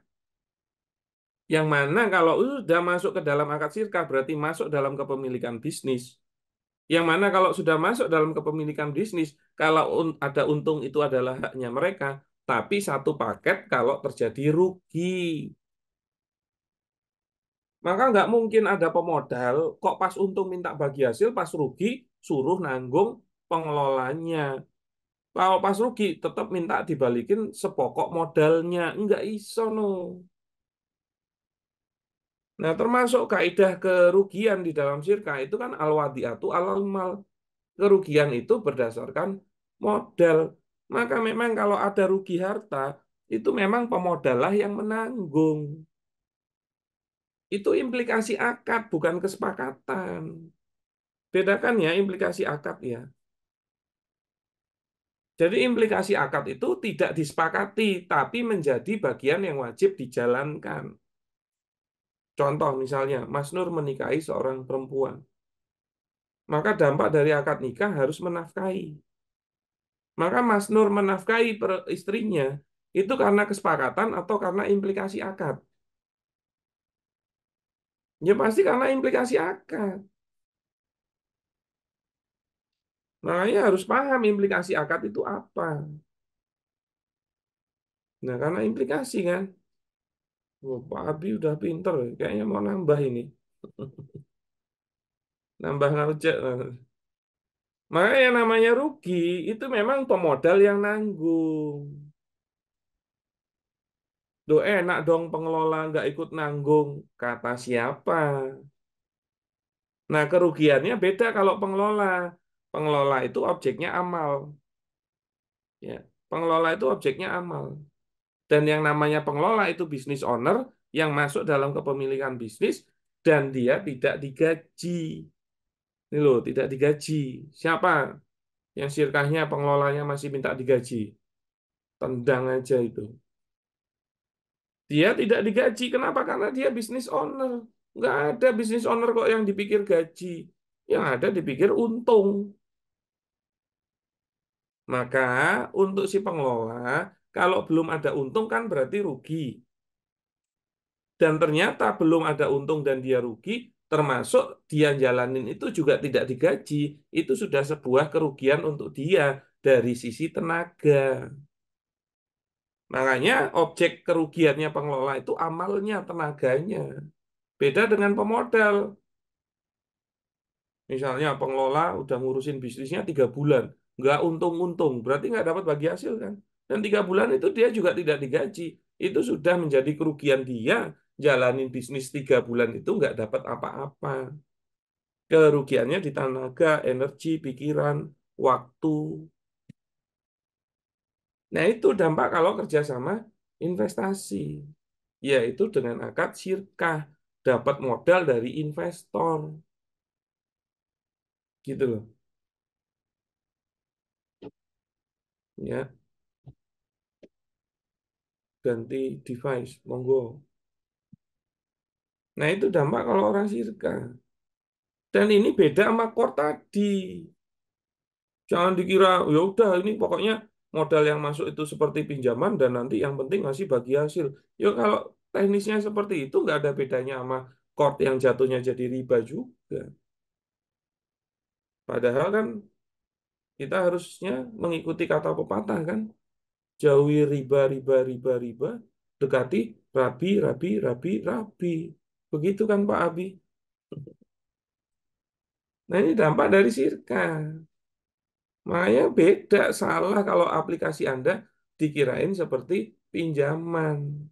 Yang mana kalau sudah masuk ke dalam akad sirkah berarti masuk dalam kepemilikan bisnis. Yang mana kalau sudah masuk dalam kepemilikan bisnis, kalau ada untung itu adalah haknya mereka, tapi satu paket kalau terjadi rugi. Maka nggak mungkin ada pemodal, kok pas untung minta bagi hasil, pas rugi suruh nanggung pengelolanya. Kalau pas rugi tetap minta dibalikin sepokok modalnya. Nggak iso no. Nah termasuk kaidah kerugian di dalam sirka itu kan al-wadi'atu alal mal. Kerugian itu berdasarkan modal. Maka memang kalau ada rugi harta, itu memang pemodal lah yang menanggung. Itu implikasi akad, bukan kesepakatan. Bedakan ya implikasi akad ya. Jadi implikasi akad itu tidak disepakati, tapi menjadi bagian yang wajib dijalankan. Contoh misalnya, Mas Nur menikahi seorang perempuan. Maka dampak dari akad nikah harus menafkahi. Maka Mas Nur menafkahi istrinya itu karena kesepakatan atau karena implikasi akad? Ya pasti karena implikasi akad. Makanya harus paham implikasi akad itu apa. Nah, karena implikasi kan. Oh, Pak Abi udah pinter, kayaknya mau nambah ini. Nambah ngajak. Makanya yang namanya rugi itu memang pemodal yang nanggung. Duh enak dong pengelola nggak ikut nanggung. Kata siapa? Nah kerugiannya beda kalau pengelola. Pengelola itu objeknya amal. Ya, pengelola itu objeknya amal. Dan yang namanya pengelola itu bisnis owner yang masuk dalam kepemilikan bisnis dan dia tidak digaji. Ini loh, tidak digaji. Siapa yang sirkahnya pengelolanya masih minta digaji? Tendang aja itu. Dia tidak digaji. Kenapa? Karena dia bisnis owner. Nggak ada bisnis owner kok yang dipikir gaji. Yang ada dipikir untung. Maka untuk si pengelola, kalau belum ada untung kan berarti rugi. Dan ternyata belum ada untung dan dia rugi, termasuk dia jalanin itu juga tidak digaji. Itu sudah sebuah kerugian untuk dia dari sisi tenaga. Makanya objek kerugiannya pengelola itu amalnya, tenaganya. Beda dengan pemodal. Misalnya pengelola udah ngurusin bisnisnya 3 bulan, nggak untung-untung, berarti nggak dapat bagi hasil kan? Dan 3 bulan itu dia juga tidak digaji. Itu sudah menjadi kerugian dia, jalanin bisnis 3 bulan itu nggak dapat apa-apa. Kerugiannya di tenaga, energi, pikiran, waktu. Nah itu dampak kalau kerjasama investasi, yaitu dengan akad syirkah, dapat modal dari investor, gitu loh. Ya, ganti device, monggo. Nah, itu dampak kalau orang sirka. Dan ini beda sama core tadi. Jangan dikira, ya udah ini pokoknya modal yang masuk itu seperti pinjaman dan nanti yang penting masih bagi hasil. Ya kalau teknisnya seperti itu nggak ada bedanya sama core yang jatuhnya jadi riba juga. Padahal kan kita harusnya mengikuti kata pepatah kan. Jauhi riba, riba, riba, riba. Dekati rabi, rabi, rabi, rabi. Begitu kan Pak Abi? Nah ini dampak dari sirka. Makanya beda, salah kalau aplikasi Anda dikirain seperti pinjaman.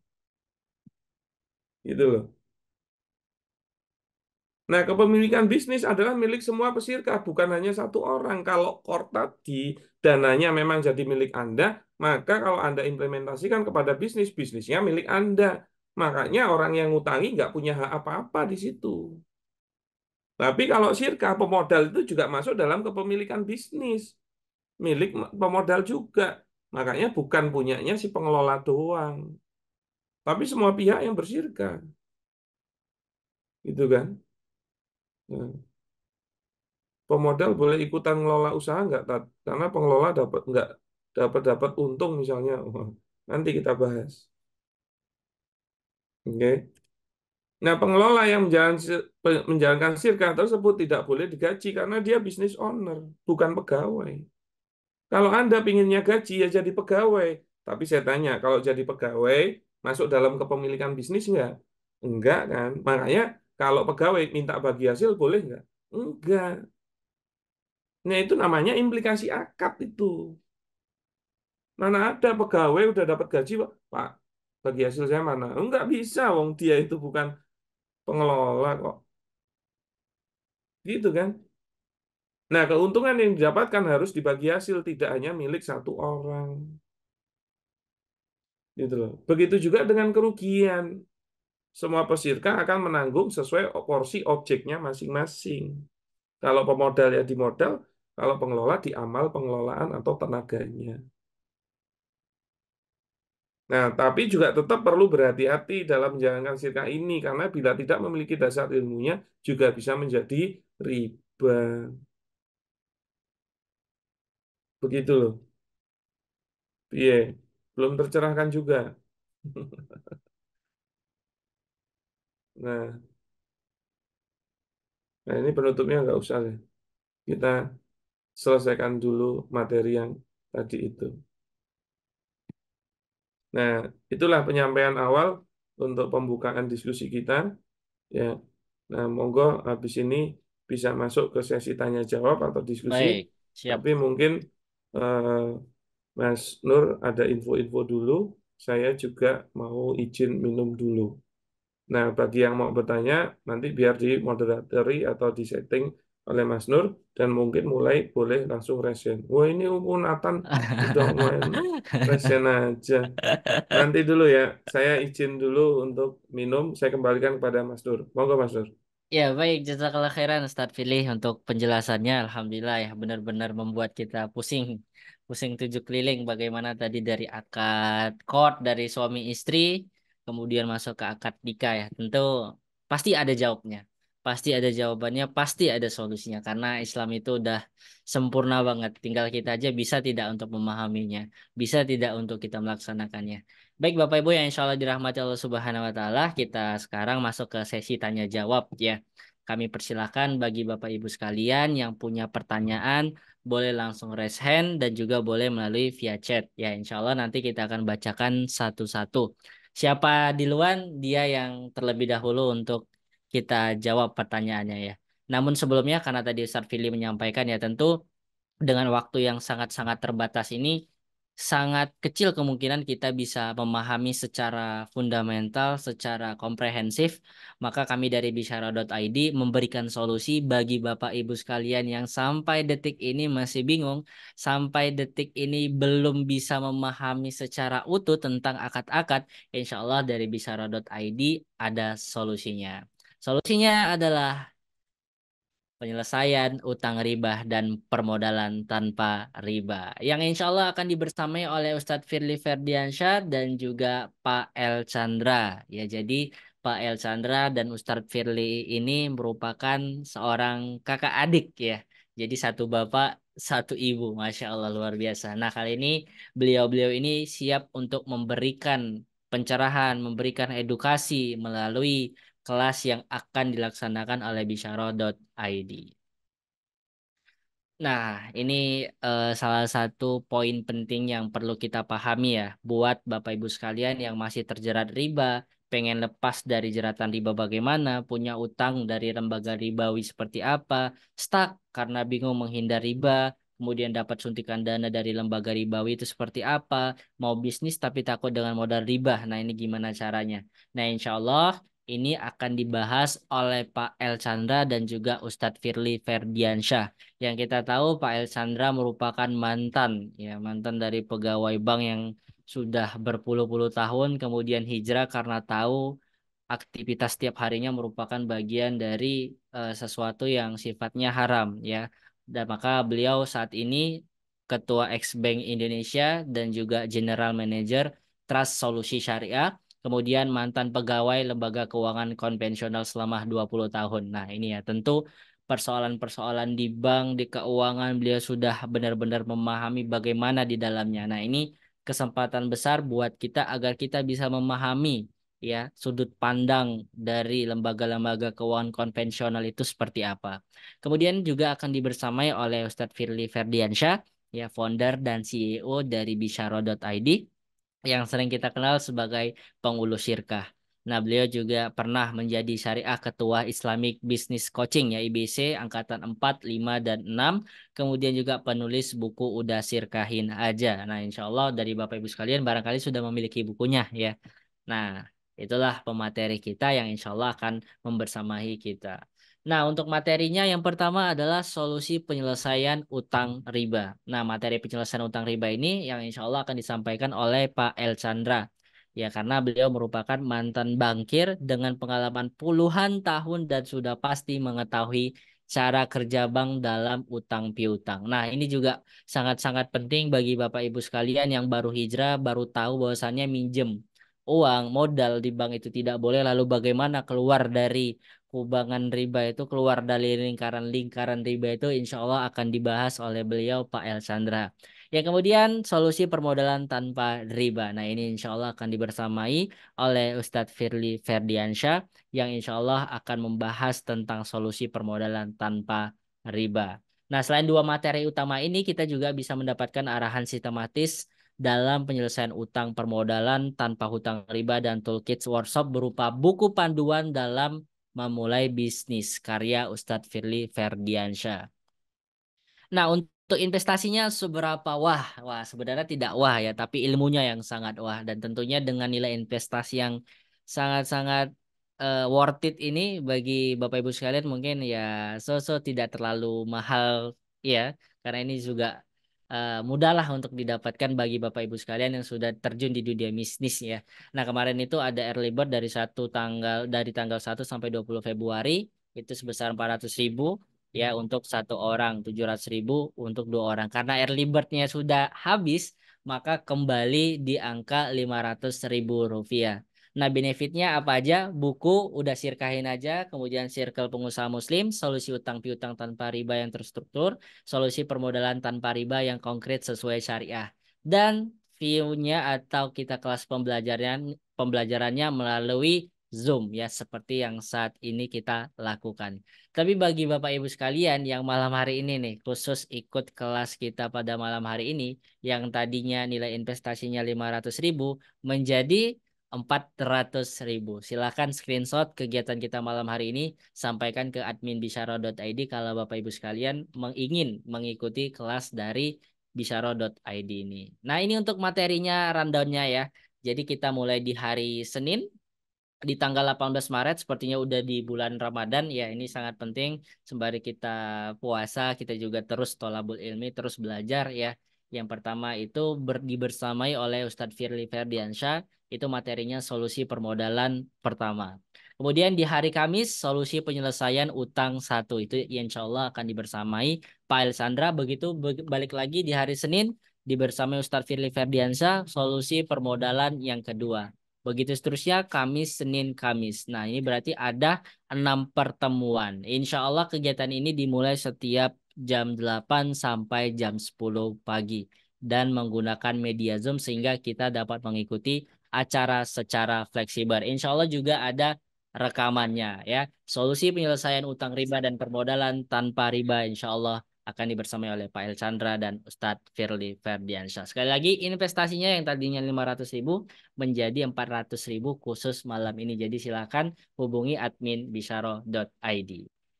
Gitu loh. Nah, kepemilikan bisnis adalah milik semua peserta, bukan hanya satu orang. Kalau core tadi, dananya memang jadi milik Anda, maka kalau Anda implementasikan kepada bisnis, bisnisnya milik Anda. Makanya orang yang ngutangi nggak punya hak apa-apa di situ. Tapi kalau sirka, pemodal itu juga masuk dalam kepemilikan bisnis. Milik pemodal juga. Makanya bukan punyanya si pengelola doang, tapi semua pihak yang bersirka, gitu kan? Nah, pemodal boleh ikutan ngelola usaha nggak, Tat? Karena pengelola dapat nggak dapat untung misalnya. Wah, nanti kita bahas. Oke. Nah, pengelola yang menjalankan sirka tersebut tidak boleh digaji karena dia bisnis owner, bukan pegawai. Kalau Anda pinginnya gaji ya jadi pegawai. Tapi saya tanya, kalau jadi pegawai masuk dalam kepemilikan bisnis nggak? Enggak kan? Makanya kalau pegawai minta bagi hasil boleh nggak? Enggak. Nah itu namanya implikasi akad itu. Mana ada pegawai udah dapat gaji, Pak, bagi hasil saya mana? Enggak bisa, wong dia itu bukan pengelola kok. Gitu kan? Nah keuntungan yang didapatkan harus dibagi hasil, tidak hanya milik satu orang. Gitu loh. Begitu juga dengan kerugian. Semua peserta akan menanggung sesuai porsi objeknya masing-masing. Kalau pemodal ya di modal, kalau pengelola di amal pengelolaan atau tenaganya. Nah, tapi juga tetap perlu berhati-hati dalam menjalankan sirkah ini karena bila tidak memiliki dasar ilmunya juga bisa menjadi riba. bank. Begitu loh. Iya, belum tercerahkan juga. Nah, nah ini penutupnya nggak usah deh. Kita selesaikan dulu materi yang tadi itu. Nah, itulah penyampaian awal untuk pembukaan diskusi kita. Ya, nah monggo habis ini bisa masuk ke sesi tanya jawab atau diskusi. Baik, siap. Tapi mungkin eh, Mas Nur ada info-info dulu. Saya juga mau izin minum dulu. Nah, bagi yang mau bertanya, nanti biar dimoderatori atau disetting oleh Mas Nur, dan mungkin mulai boleh langsung resen. Wah, ini umum Nathan udah main resen aja. Nanti dulu ya, saya izin dulu untuk minum, saya kembalikan kepada Mas Nur. Monggo Mas Nur. Ya, baik. Jazakallah khairan Ustadz Pilih untuk penjelasannya. Alhamdulillah ya, benar-benar membuat kita pusing. Pusing tujuh keliling bagaimana tadi dari akad kod dari suami istri, kemudian masuk ke akad nikah ya. Tentu pasti ada jawabnya. Pasti ada jawabannya, pasti ada solusinya. Karena Islam itu udah sempurna banget. Tinggal kita aja bisa tidak untuk memahaminya. Bisa tidak untuk kita melaksanakannya. Baik Bapak Ibu yang insya Allah dirahmati Allah Subhanahu wa Ta'ala, kita sekarang masuk ke sesi tanya jawab ya. Kami persilahkan bagi Bapak Ibu sekalian yang punya pertanyaan, boleh langsung raise hand dan juga boleh melalui via chat ya. Insya Allah nanti kita akan bacakan satu-satu. Siapa duluan, dia yang terlebih dahulu untuk kita jawab pertanyaannya ya. Namun sebelumnya karena tadi Ustadz Fili menyampaikan ya tentu dengan waktu yang sangat-sangat terbatas ini, sangat kecil kemungkinan kita bisa memahami secara fundamental, secara komprehensif. Maka kami dari bisyara.id memberikan solusi bagi Bapak Ibu sekalian yang sampai detik ini masih bingung, sampai detik ini belum bisa memahami secara utuh tentang akad-akad. Insya Allah dari bisyara.id ada solusinya. Solusinya adalah penyelesaian utang riba dan permodalan tanpa riba yang insya Allah akan dibersamai oleh Ustadz Firly Ferdiansyah dan juga Pak El Chandra ya. Jadi Pak El Chandra dan Ustadz Firly ini merupakan seorang kakak adik ya, jadi satu bapak satu ibu, Masya Allah luar biasa. Nah kali ini beliau-beliau ini siap untuk memberikan pencerahan, memberikan edukasi melalui kelas yang akan dilaksanakan oleh bisyara.id. Nah, ini salah satu poin penting yang perlu kita pahami ya, buat Bapak Ibu sekalian yang masih terjerat riba, pengen lepas dari jeratan riba bagaimana, punya utang dari lembaga ribawi seperti apa, stuck karena bingung menghindar riba, kemudian dapat suntikan dana dari lembaga ribawi itu seperti apa, mau bisnis tapi takut dengan modal riba. Nah, ini gimana caranya? Nah, insya Allah ini akan dibahas oleh Pak El Chandra dan juga Ustadz Firly Ferdiansyah. Yang kita tahu Pak El Chandra merupakan mantan ya, mantan dari pegawai bank yang sudah berpuluh-puluh tahun kemudian hijrah karena tahu aktivitas setiap harinya merupakan bagian dari sesuatu yang sifatnya haram ya. Dan maka beliau saat ini Ketua Ex-Bank Indonesia dan juga General Manager Trust Solusi Syariah, kemudian mantan pegawai lembaga keuangan konvensional selama 20 tahun. Nah, ini ya tentu persoalan-persoalan di bank, di keuangan beliau sudah benar-benar memahami bagaimana di dalamnya. Nah, ini kesempatan besar buat kita agar kita bisa memahami ya sudut pandang dari lembaga-lembaga keuangan konvensional itu seperti apa. Kemudian juga akan dibersamai oleh Ustadz Firly Ferdiansyah ya, founder dan CEO dari bisyara.id yang sering kita kenal sebagai penghulu syirkah. Nah, beliau juga pernah menjadi syariah ketua Islamic Business Coaching ya IBC angkatan 4, 5 dan 6. Kemudian juga penulis buku Udah Sirkahin Aja. Nah, insya Allah dari Bapak Ibu sekalian barangkali sudah memiliki bukunya ya. Nah, itulah pemateri kita yang insya Allah akan membersamai kita. Nah, untuk materinya yang pertama adalah solusi penyelesaian utang riba. Nah, materi penyelesaian utang riba ini yang insya Allah akan disampaikan oleh Pak El Chandra. Ya, karena beliau merupakan mantan bankir dengan pengalaman puluhan tahun dan sudah pasti mengetahui cara kerja bank dalam utang piutang. Nah, ini juga sangat-sangat penting bagi Bapak Ibu sekalian yang baru hijrah, baru tahu bahwasannya minjem uang modal di bank itu tidak boleh, lalu bagaimana keluar dari kubangan riba itu keluar dari lingkaran riba itu insya Allah akan dibahas oleh beliau Pak El Chandra. Yang kemudian solusi permodalan tanpa riba. Nah ini insya Allah akan dibersamai oleh Ustadz Firly Ferdiansyah yang insya Allah akan membahas tentang solusi permodalan tanpa riba. Nah selain dua materi utama ini kita juga bisa mendapatkan arahan sistematis dalam penyelesaian utang permodalan tanpa hutang riba dan toolkits workshop berupa buku panduan dalam memulai bisnis karya Ustadz Firly Ferdiansyah. Nah, untuk investasinya seberapa wah? Wah, sebenarnya tidak wah ya, tapi ilmunya yang sangat wah dan tentunya dengan nilai investasi yang sangat-sangat worth it ini bagi Bapak Ibu sekalian mungkin ya so tidak terlalu mahal ya, karena ini juga mudah lah untuk didapatkan bagi Bapak Ibu sekalian yang sudah terjun di dunia bisnis ya. Nah, kemarin itu ada early bird dari tanggal 1 sampai 20 Februari itu sebesar 400.000 ya untuk satu orang, 700.000 untuk dua orang. Karena early bird-nya sudah habis, maka kembali di angka 500.000 rupiah. Nah, benefitnya apa aja? Buku udah sirkahin aja, kemudian circle pengusaha muslim, solusi utang piutang tanpa riba yang terstruktur, solusi permodalan tanpa riba yang konkret sesuai syariah. Dan view-nya atau kita kelas pembelajarannya melalui Zoom ya, seperti yang saat ini kita lakukan. Tapi bagi Bapak Ibu sekalian yang malam hari ini nih, khusus ikut kelas kita pada malam hari ini, yang tadinya nilai investasinya 500.000 menjadi 400.000. Silakan screenshot kegiatan kita malam hari ini, sampaikan ke admin bisyaro.id kalau Bapak Ibu sekalian ingin mengikuti kelas dari bisyaro.id ini. Nah ini untuk materinya rundownnya ya. Jadi kita mulai di hari Senin, di tanggal 18 Maret sepertinya udah di bulan Ramadan ya, ini sangat penting sembari kita puasa kita juga terus tholabul ilmi, terus belajar ya. Yang pertama itu dibersamai oleh Ustadz Firly Ferdiansyah, itu materinya solusi permodalan pertama. Kemudian di hari Kamis solusi penyelesaian utang 1 itu insya Allah akan dibersamai Pak El Sandra. Begitu balik lagi di hari Senin dibersamai Ustadz Firly Ferdiansyah solusi permodalan yang kedua. Begitu seterusnya Kamis, Senin, Kamis. Nah ini berarti ada 6 pertemuan. Insya Allah kegiatan ini dimulai setiap jam 8 sampai jam 10 pagi. Dan menggunakan media Zoom sehingga kita dapat mengikuti acara secara fleksibel. Insya Allah juga ada rekamannya ya. Solusi penyelesaian utang riba dan permodalan tanpa riba insya Allah akan dibersamai oleh Pak El Chandra dan Ustadz Firly Ferdiansyah. Sekali lagi investasinya yang tadinya 500.000 menjadi 400.000 khusus malam ini. Jadi silakan hubungi admin bisyaro.id.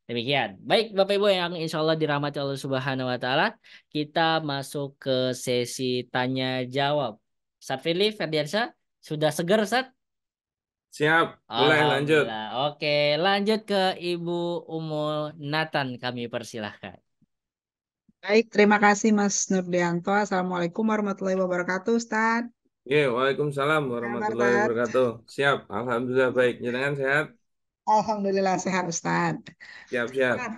Demikian. Baik Bapak Ibu yang insya Allah dirahmati Allah Subhanahu Wa Taala, kita masuk ke sesi tanya jawab. Ustadz Firly Ferdiansyah sudah seger Ustadz? Siap, boleh lanjut. Alhamdulillah. Oke, lanjut ke Ibu Umul Nathan, kami persilahkan. Baik, terima kasih Mas Nurdianto. Assalamualaikum warahmatullahi wabarakatuh, Ustaz. Oke, waalaikumsalam warahmatullahi Ustaz. wabarakatuh. Siap, alhamdulillah baik. Jangan sehat? Alhamdulillah sehat, Ustaz. Siap, siap. Ustaz,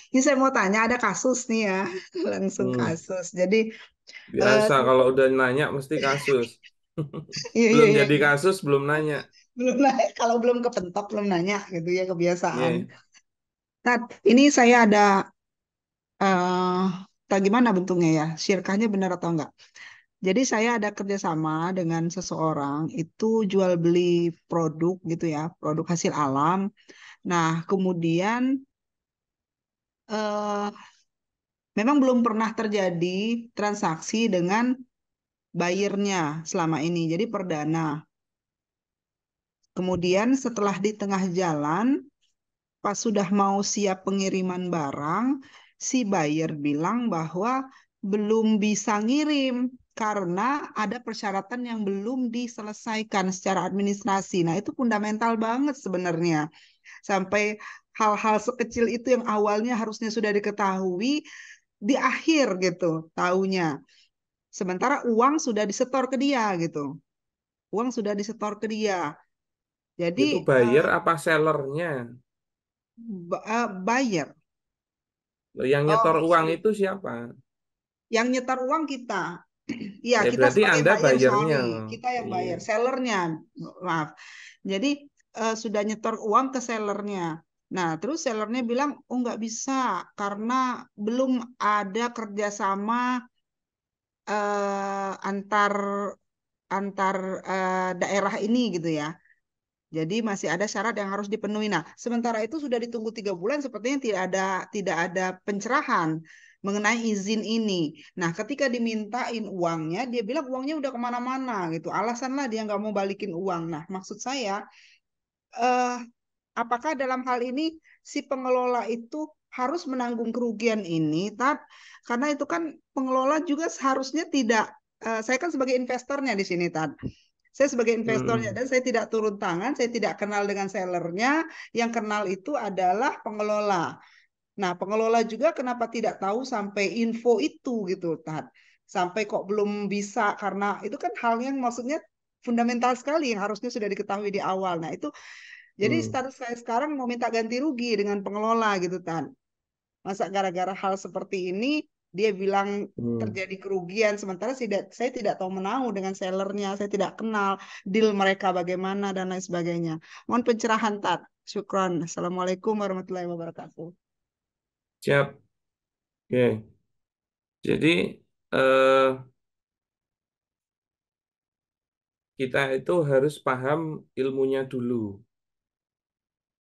ini saya mau tanya, ada kasus nih ya, langsung kasus. Jadi Biasa kalau udah nanya mesti kasus. Belum jadi kasus, belum nanya. Belum nanya, kalau belum kepentok belum nanya gitu ya, kebiasaan. Iya. Nah, ini saya ada gimana bentuknya ya, syirkahnya benar atau enggak? Jadi saya ada kerjasama dengan seseorang itu jual beli produk gitu ya, produk hasil alam. Nah, kemudian memang belum pernah terjadi transaksi dengan buyernya selama ini. Jadi perdana. Kemudian setelah di tengah jalan, pas sudah mau siap pengiriman barang, si buyer bilang bahwa belum bisa ngirim karena ada persyaratan yang belum diselesaikan secara administrasi. Nah, itu fundamental banget sebenarnya. Sampai hal-hal sekecil itu yang awalnya harusnya sudah diketahui, di akhir gitu taunya. Sementara uang sudah disetor ke dia gitu. Uang sudah disetor ke dia. Jadi Itu buyer apa sellernya? Buyer. Yang nyetor uang itu siapa? Yang nyetor uang kita. Iya, kita berarti sebagai Anda buyer, bayarnya. kita yang bayar, sellernya, maaf. Jadi sudah nyetor uang ke sellernya. Nah, terus sellernya bilang, oh nggak bisa karena belum ada kerjasama antar antar daerah ini gitu ya. Jadi masih ada syarat yang harus dipenuhi. Nah, sementara itu sudah ditunggu 3 bulan, sepertinya tidak ada pencerahan mengenai izin ini. Nah, ketika dimintain uangnya, dia bilang uangnya udah kemana-mana gitu. Alasan lah dia nggak mau balikin uang. Nah, maksud saya, eh, apakah dalam hal ini si pengelola itu harus menanggung kerugian ini, Tat? Karena itu kan pengelola juga seharusnya tidak. Saya kan sebagai investornya di sini, Tat. Saya sebagai investornya Hmm. dan saya tidak turun tangan, saya tidak kenal dengan sellernya. Yang kenal itu adalah pengelola. Nah, pengelola juga kenapa tidak tahu sampai info itu gitu, Tat. Sampai kok belum bisa karena itu kan hal yang maksudnya fundamental sekali yang harusnya sudah diketahui di awal. Nah, itu jadi Hmm. status saya sekarang mau minta ganti rugi dengan pengelola gitu, Tan. Masa gara-gara hal seperti ini dia bilang Hmm. terjadi kerugian sementara saya tidak tahu menahu dengan sellernya, saya tidak kenal deal mereka bagaimana dan lain sebagainya. Mohon pencerahan, Tat. Syukron. Assalamualaikum warahmatullahi wabarakatuh. Siap. Oke. Jadi eh, kita itu harus paham ilmunya dulu.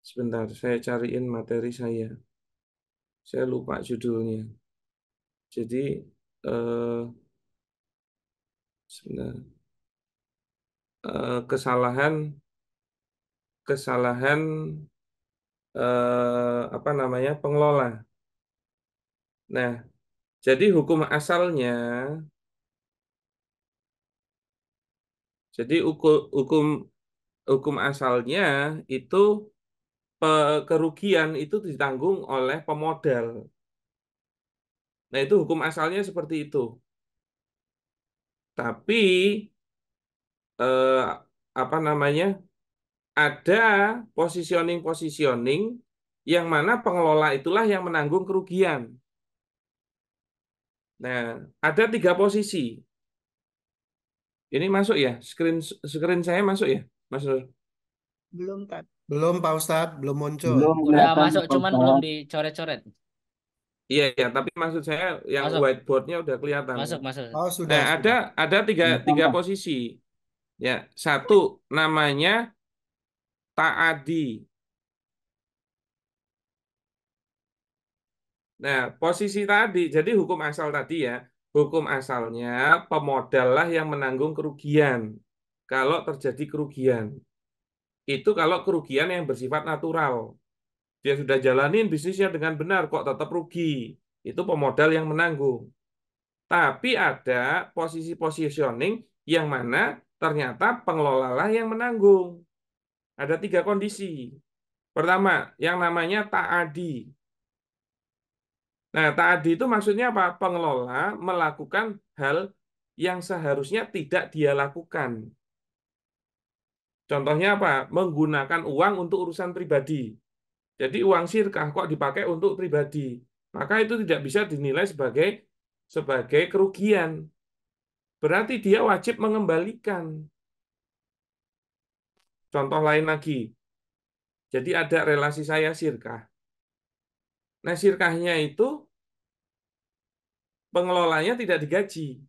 Sebentar, saya cariin materi saya. Saya lupa judulnya. Jadi sebentar. Kesalahan kesalahan apa namanya pengelola. Nah, jadi hukum hukum asalnya itu kerugian itu ditanggung oleh pemodal. Nah, itu hukum asalnya seperti itu. Tapi eh, apa namanya? Ada positioning-positioning yang mana pengelola itulah yang menanggung kerugian. Nah, ada 3 posisi. Ini masuk ya? Screen saya masuk ya, Mas Nur? Belum, Tat. Belum Pak Ustadz, belum muncul. Belum Udah kelihatan masuk, Pak cuman belum Ustadz. dicoret-coret. Iya, ya, tapi maksud saya yang Masuk, whiteboardnya udah kelihatan. masuk, masuk. Oh Nah, sudah ada sudah. ada tiga, Kelihatan, tiga Pak. posisi. Ya, satu namanya taadi. Nah, posisi tadi, jadi hukum asal tadi ya, hukum asalnya pemodal lah yang menanggung kerugian. Kalau terjadi kerugian, itu kalau kerugian yang bersifat natural. Dia sudah jalanin bisnisnya dengan benar, kok tetap rugi. Itu pemodal yang menanggung. Tapi ada posisi positioning yang mana ternyata pengelola lah yang menanggung. Ada 3 kondisi. Pertama, yang namanya taadi. Nah, taadi itu maksudnya apa? Pengelola melakukan hal yang seharusnya tidak dia lakukan. Contohnya apa? Menggunakan uang untuk urusan pribadi. Jadi uang sirkah kok dipakai untuk pribadi. Maka itu tidak bisa dinilai sebagai sebagai kerugian. Berarti dia wajib mengembalikan. Contoh lain lagi. Jadi ada relasi saya sirkah. Nah, sirkahnya itu pengelolanya tidak digaji.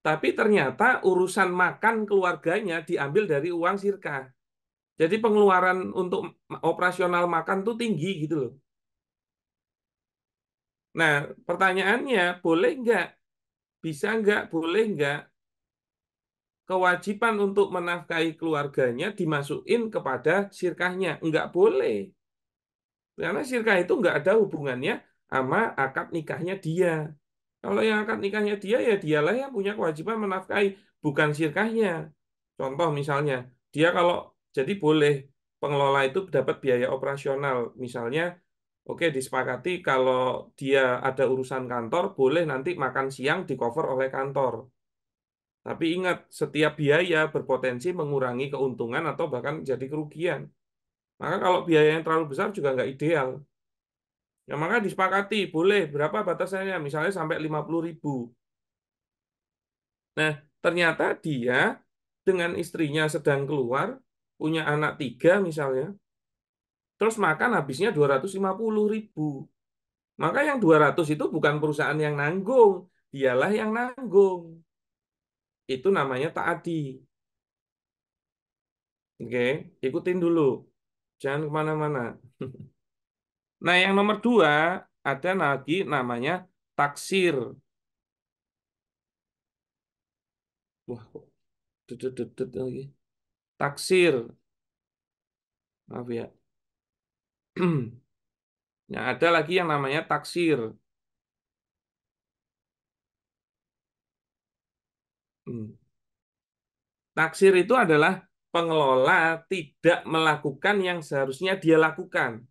Tapi ternyata urusan makan keluarganya diambil dari uang sirkah. Jadi pengeluaran untuk operasional makan tuh tinggi gitu loh. Nah, pertanyaannya, boleh nggak? Bisa nggak? Boleh nggak? Kewajiban untuk menafkahi keluarganya dimasukin kepada sirkahnya? Nggak boleh. Karena sirkah itu nggak ada hubungannya sama akad nikahnya dia. Kalau yang akad nikahnya dia, ya dialah yang punya kewajiban menafkahi, bukan sirkahnya. Contoh misalnya, dia kalau jadi boleh pengelola itu dapat biaya operasional. Misalnya, oke disepakati kalau dia ada urusan kantor, boleh nanti makan siang di cover oleh kantor. Tapi ingat, setiap biaya berpotensi mengurangi keuntungan atau bahkan jadi kerugian. Maka kalau biaya yang terlalu besar juga nggak ideal. Ya, maka disepakati, boleh berapa batasannya, misalnya sampai 50.000. Nah, ternyata dia dengan istrinya sedang keluar, punya anak 3 misalnya, terus makan habisnya 250.000. Maka yang 200 itu bukan perusahaan yang nanggung, dialah yang nanggung. Itu namanya taati. Oke, ikutin dulu. Jangan kemana-mana. Nah, yang nomor 2, ada lagi namanya taksir. Wah, kok dedet lagi. Taksir. Maaf ya. Nah, ada lagi yang namanya taksir. Hmm. Taksir itu adalah pengelola tidak melakukan yang seharusnya dia lakukan.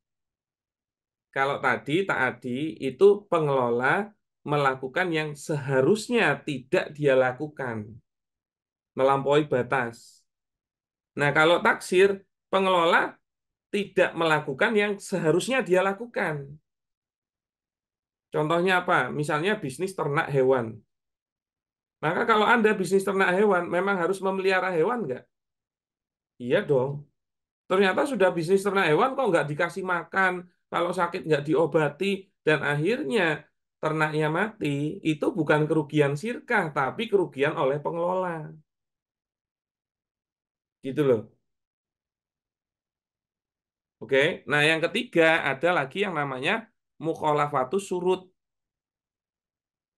Kalau tadi taati itu pengelola melakukan yang seharusnya tidak dia lakukan, melampaui batas. Nah, kalau taksir, pengelola tidak melakukan yang seharusnya dia lakukan. Contohnya apa? Misalnya bisnis ternak hewan. Maka kalau Anda bisnis ternak hewan, memang harus memelihara hewan nggak? Iya dong. Ternyata sudah bisnis ternak hewan kok nggak dikasih makan, kalau sakit nggak diobati, dan akhirnya ternaknya mati, itu bukan kerugian sirkah, tapi kerugian oleh pengelola. Gitu loh. Oke. Nah, yang ketiga ada lagi yang namanya mukhalafatus surut.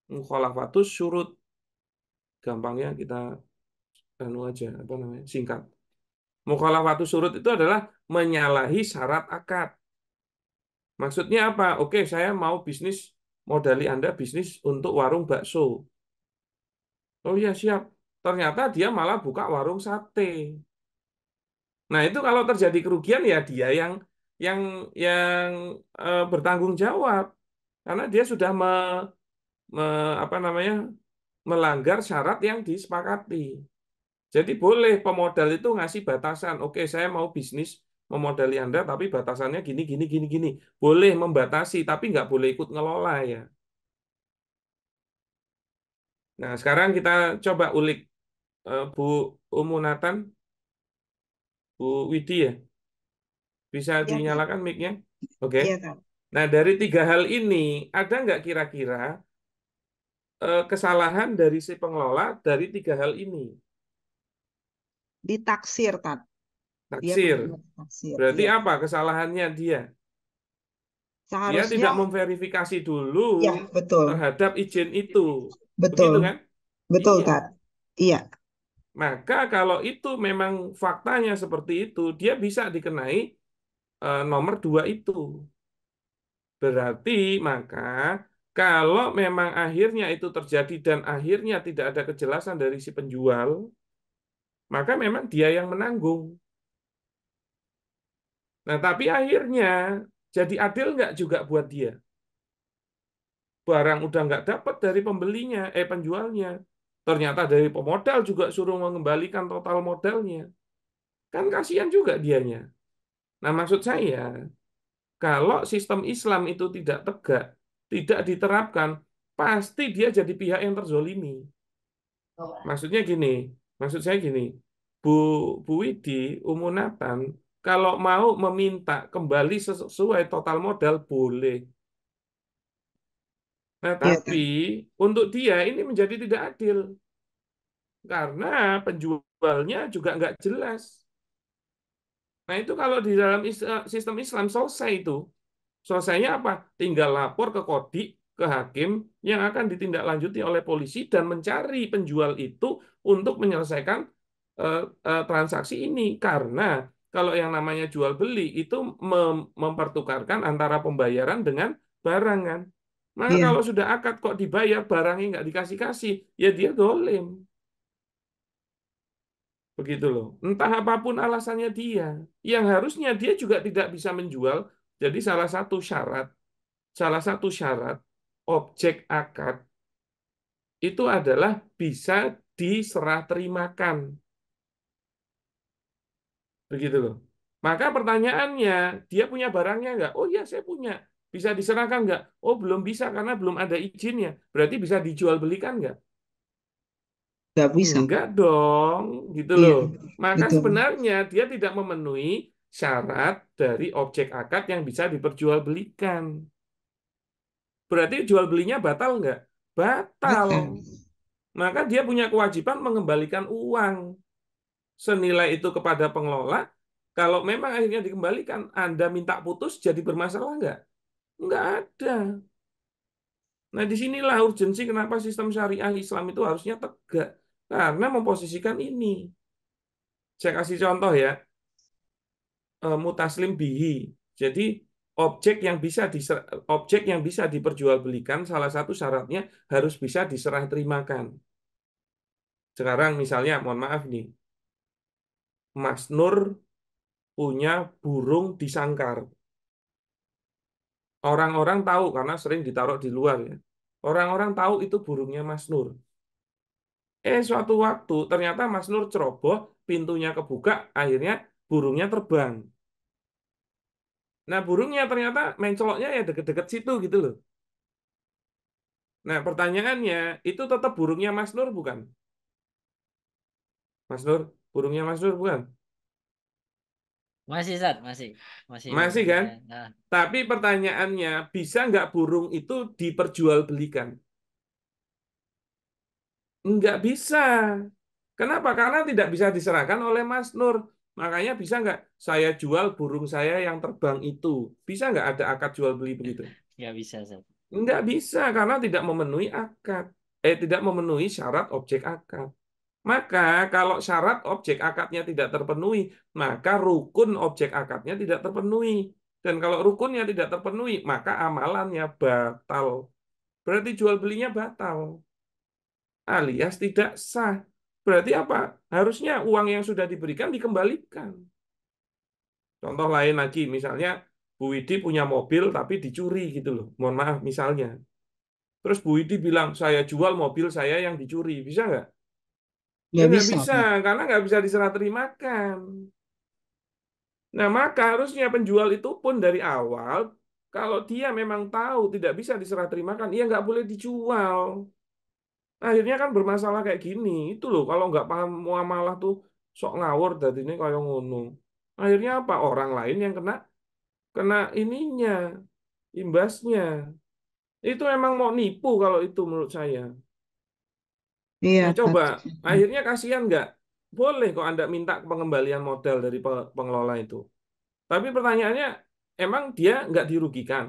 Mukhalafatus surut. Gampangnya kita aja, apa namanya? Singkat. Mukhalafatus surut itu adalah menyalahi syarat akad. Maksudnya apa? Oke, saya mau bisnis, modali Anda bisnis untuk warung bakso. Oh iya, siap. Ternyata dia malah buka warung sate. Nah, itu kalau terjadi kerugian ya dia yang yang bertanggung jawab karena dia sudah apa namanya? Melanggar syarat yang disepakati. Jadi boleh pemodal itu ngasih batasan. Oke, saya mau bisnis memodali Anda, tapi batasannya gini, gini, gini, gini. Boleh membatasi, tapi nggak boleh ikut ngelola ya. Nah, sekarang kita coba ulik Bu Umu Nathan, Bu Widi ya. Bisa Ya, Kak. dinyalakan mic-nya? Oke. Iya, Kak. Nah, dari 3 hal ini, ada nggak kira-kira kesalahan dari si pengelola dari 3 hal ini? Ditaksir, Kak. Dia Taksir. benar taksir. Berarti Iya. apa kesalahannya dia? Dia Seharusnya, tidak memverifikasi dulu ya, betul. terhadap izin itu. Betul. Begitu kan? Betul, Iya. Kak. Iya. Maka kalau itu memang faktanya seperti itu, dia bisa dikenai nomor 2 itu. Berarti maka kalau memang akhirnya itu terjadi dan akhirnya tidak ada kejelasan dari si penjual, maka memang dia yang menanggung. Nah, tapi akhirnya jadi adil nggak juga buat dia? Barang udah nggak dapat dari pembelinya, penjualnya. Ternyata dari pemodal juga suruh mengembalikan total modalnya. Kan kasihan juga dianya. Nah, maksud saya, kalau sistem Islam itu tidak tegak, tidak diterapkan, pasti dia jadi pihak yang terzolimi. Maksudnya gini, maksud saya gini, Bu Bu Widi, Umu Nathan, kalau mau meminta kembali sesuai total modal boleh. Nah, Iya, tapi Kak. untuk dia ini menjadi tidak adil karena penjualnya juga nggak jelas. Nah, itu kalau di dalam sistem Islam selesai itu. Selesainya apa? Tinggal lapor ke Kodik, ke hakim yang akan ditindaklanjuti oleh polisi dan mencari penjual itu untuk menyelesaikan transaksi ini. Karena kalau yang namanya jual beli itu mempertukarkan antara pembayaran dengan barang kan. Maka Iya. kalau sudah akad kok dibayar barangnya nggak dikasih-kasih, ya dia dolim. Begitu loh. Entah apapun alasannya dia. Yang harusnya dia juga tidak bisa menjual. Jadi salah satu syarat objek akad itu adalah bisa diserah terimakan. Begitu loh. Maka pertanyaannya, dia punya barangnya nggak? Oh iya, saya punya. Bisa diserahkan nggak? Oh belum bisa karena belum ada izinnya. Berarti bisa dijual belikan nggak? Nggak bisa. Enggak dong, gitu Iya, loh. Maka betul. sebenarnya dia tidak memenuhi syarat dari objek akad yang bisa diperjualbelikan. Berarti jual belinya batal nggak? Batal. Betul. Maka dia punya kewajiban mengembalikan uang senilai itu kepada pengelola. Kalau memang akhirnya dikembalikan, Anda minta putus jadi bermasalah nggak? Nggak ada. Nah, disinilah urgensi kenapa sistem syariah Islam itu harusnya tegak. Karena memposisikan ini. Saya kasih contoh ya, mutaslim bihi. Jadi objek yang bisa diperjualbelikan salah satu syaratnya harus bisa diserah terimakan. Sekarang misalnya, mohon maaf nih, Mas Nur punya burung di sangkar. Orang-orang tahu karena sering ditaruh di luar ya. Orang-orang tahu itu burungnya Mas Nur. Suatu waktu ternyata Mas Nur ceroboh, pintunya kebuka, akhirnya burungnya terbang. Nah, burungnya ternyata mencoloknya ya deket-deket situ gitu loh. Nah, pertanyaannya, itu tetap burungnya Mas Nur bukan? Mas Nur, burungnya Mas Nur bukan? Masih, Sat, masih. Masih Masih kan? burungnya. Nah, Tapi pertanyaannya, bisa nggak burung itu diperjualbelikan? Nggak bisa. Kenapa? Karena tidak bisa diserahkan oleh Mas Nur. Makanya bisa nggak saya jual burung saya yang terbang itu? Bisa nggak ada akad jual beli begitu? nggak bisa, Sat. Nggak bisa karena tidak memenuhi akad. Tidak memenuhi syarat objek akad. Maka kalau syarat objek akadnya tidak terpenuhi, maka rukun objek akadnya tidak terpenuhi. Dan kalau rukunnya tidak terpenuhi, maka amalannya batal. Berarti jual belinya batal. Alias tidak sah. Berarti apa? Harusnya uang yang sudah diberikan dikembalikan. Contoh lain lagi, misalnya Bu Widi punya mobil tapi dicuri gitu loh. Mohon maaf misalnya. Terus Bu Widi bilang, saya jual mobil saya yang dicuri. Bisa nggak? Ya Nggak nggak bisa, bisa, Pak. karena nggak bisa diserah terimakan. Nah, maka harusnya penjual itu pun dari awal, kalau dia memang tahu tidak bisa diserah terimakan, ia nggak boleh dijual. Akhirnya kan bermasalah kayak gini. Itu loh, kalau nggak paham muamalah tuh sok ngawur dari ini kayak ngono. Akhirnya apa? Orang lain yang kena kena ininya, imbasnya. Itu memang mau nipu kalau itu menurut saya. Iya, Nah, Tat. coba, akhirnya kasihan nggak? Boleh kok Anda minta pengembalian modal dari pengelola itu. Tapi pertanyaannya, emang dia nggak dirugikan?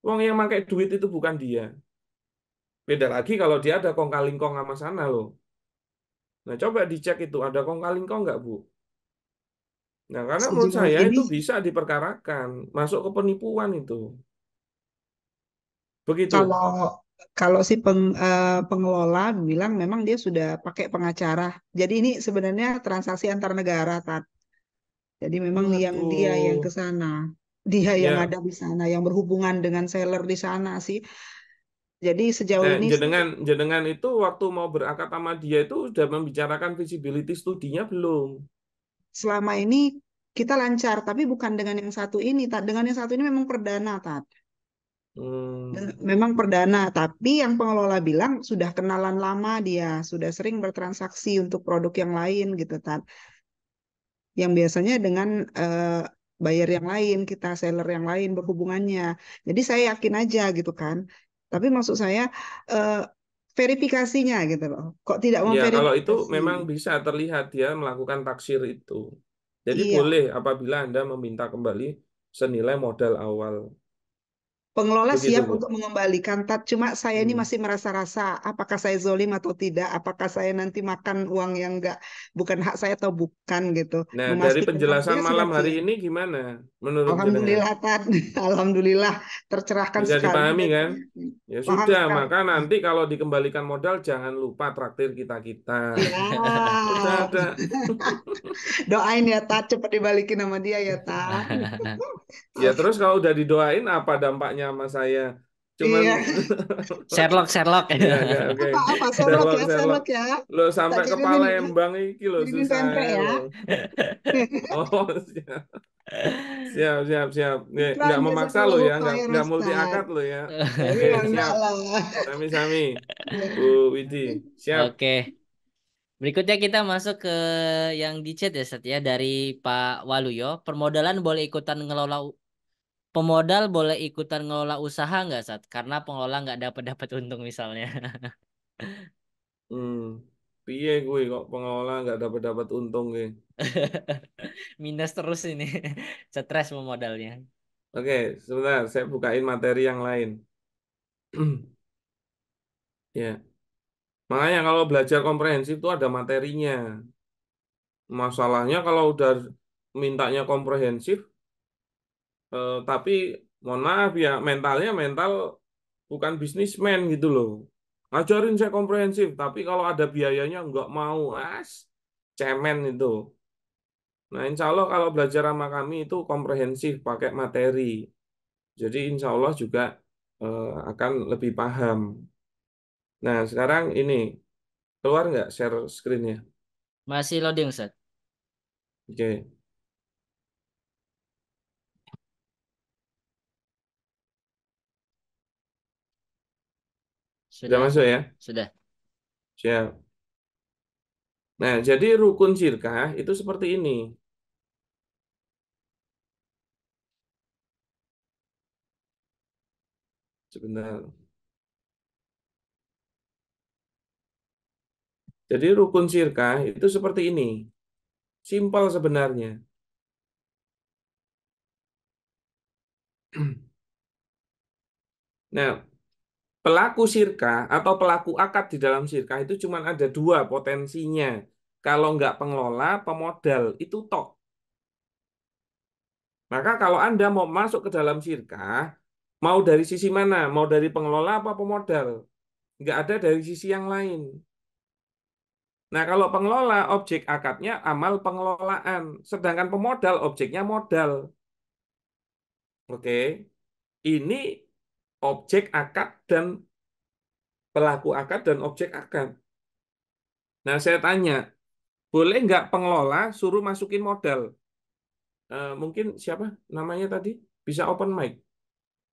Wong yang pakai duit itu bukan dia. Beda lagi kalau dia ada kong kali kong sama sana loh. Nah, coba dicek itu, ada kong kali kong nggak, Bu? Nah, karena menurut Sejauh saya ini itu bisa diperkarakan, masuk ke penipuan itu. Begitu. kalau kalau si pengelola bilang memang dia sudah pakai pengacara. Jadi ini sebenarnya transaksi antar negara, Tat. Jadi memang dia yang Waduh. ke sana. Dia yang Ya, ada di sana, yang berhubungan dengan seller di sana sih. Jadi sejauh nah, ini sih jenengan itu waktu mau berakad sama dia itu sudah membicarakan feasibility studinya belum? selama ini kita lancar, tapi bukan dengan yang satu ini, Tat. Dengan yang satu ini memang perdana, Tat. Hmm. Memang perdana, tapi yang pengelola bilang sudah kenalan lama dia, sudah sering bertransaksi untuk produk yang lain gitu, Tat. Yang biasanya dengan buyer yang lain, kita seller yang lain berhubungannya. Jadi saya yakin aja gitu kan. Tapi maksud saya eh, verifikasinya gitu loh. Kok tidak Ya, kalau itu memverifikasi? memang bisa terlihat dia melakukan taksir itu. Jadi Iya, boleh apabila Anda meminta kembali senilai modal awal. pengelola Begitu, siap Bu. untuk mengembalikan, Tat. Cuma saya ini Hmm. masih merasa-rasa apakah saya zolim atau tidak, apakah saya nanti makan uang yang enggak bukan hak saya atau bukan gitu. Nah, dari Memastikan kalau penjelasan dia sudah malam hari siap. ini gimana menurut jenengan? Alhamdulillah, Tat. Alhamdulillah tercerahkan Bisa sekali dipahami dan kan? Ya paham sudah, sekali. maka nanti kalau dikembalikan modal jangan lupa traktir kita-kita. Udah Siap. ada. Doain ya, Tat. Cepat dibalikin sama dia ya, Tat. Ya terus kalau udah didoain apa dampaknya sama saya? Cuman Iya. Sherlock, Sherlock. ya oke. Apa-apa, Sherlock Sherlock ya, Sherlock. Sherlock ya. Lo Tak sampai ke kirimin, Palembang iki lo kirimin susah pempek ya ya. lo. Oh, siap. Siap, siap, siap. Iklan Nggak memaksa lo jazakallahu ya, nggak khairan, multi Ustaz. akad lo ya. Oke, Iya, enggak siap. lah. Sami-sami, Iya. Bu Widi. Siap. Oke. Berikutnya kita masuk ke yang di chat ya, Sat, ya, dari Pak Waluyo. Permodalan boleh ikutan ngelola Pemodal boleh ikutan ngelola usaha nggak, Sat? Karena pengelola nggak dapat dapat untung misalnya. Hmm. Piye gue kok pengelola nggak dapat dapat untung gue. Minus terus ini. Stres pemodalnya. Oke, sebentar saya bukain materi yang lain. Ya, makanya kalau belajar komprehensif itu ada materinya. Masalahnya kalau udah mintanya komprehensif, tapi mohon maaf ya, mentalnya mental bukan bisnismen gitu loh. Ngajarin saya komprehensif, tapi kalau ada biayanya nggak mau, cemen itu. Nah, insya Allah kalau belajar sama kami itu komprehensif, pakai materi. Jadi insya Allah juga akan lebih paham. Nah, sekarang ini, keluar nggak share screen-nya? Masih loading, Sat. Oke, sudah Sudah? masuk ya? Sudah. Siap. Nah, jadi rukun sirkah itu seperti ini. Sebentar. Jadi rukun sirkah itu seperti ini. Simpel sebenarnya. Nah, pelaku sirkah atau pelaku akad di dalam sirkah itu cuma ada dua potensinya. Kalau nggak pengelola, pemodal itu tok. Maka kalau Anda mau masuk ke dalam sirkah, mau dari sisi mana? Mau dari pengelola apa pemodal? Nggak ada dari sisi yang lain. Nah, kalau pengelola, objek akadnya amal pengelolaan. Sedangkan pemodal, objeknya modal. Oke, ini objek akad dan pelaku akad dan objek akad. Nah, saya tanya, boleh nggak pengelola suruh masukin modal? Mungkin siapa namanya tadi? Bisa open mic.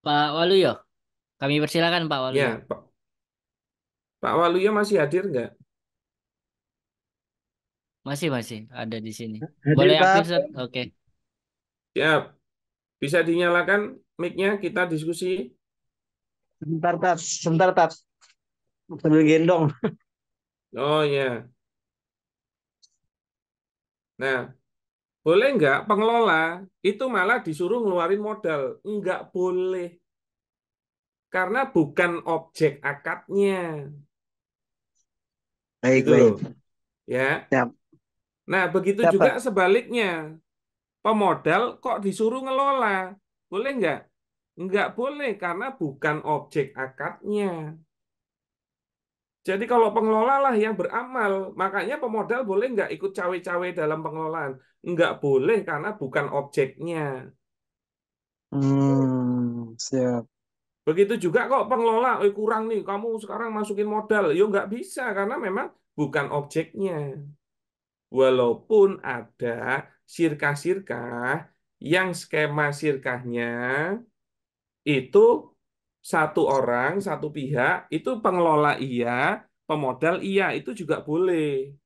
Pak Waluyo, kami persilakan Pak Waluyo. Ya, Pak Waluyo masih hadir nggak? Masih ada di sini. Hadir Boleh aktif, Tat, Sat? Oke. Siap. Bisa dinyalakan mic-nya, kita diskusi. sebentar Tat, sambil gendong. Oh ya. Nah, boleh nggak pengelola itu malah disuruh ngeluarin modal? Nggak boleh. Karena bukan objek akadnya. Baik, Gitu loh. baik. Ya. Siap, Nah, begitu siap juga Tat. sebaliknya. Pemodal kok disuruh ngelola? Boleh nggak? Nggak boleh karena bukan objek akadnya. Jadi kalau pengelola lah yang beramal, makanya pemodal boleh nggak ikut cawe-cawe dalam pengelolaan? Nggak boleh karena bukan objeknya. Siap. Begitu juga kok pengelola, kurang nih, kamu sekarang masukin modal. Ya nggak bisa karena memang bukan objeknya. Walaupun ada sirkah-sirkah yang skema sirkahnya itu satu orang, satu pihak, itu pengelola iya, pemodal iya, itu juga boleh.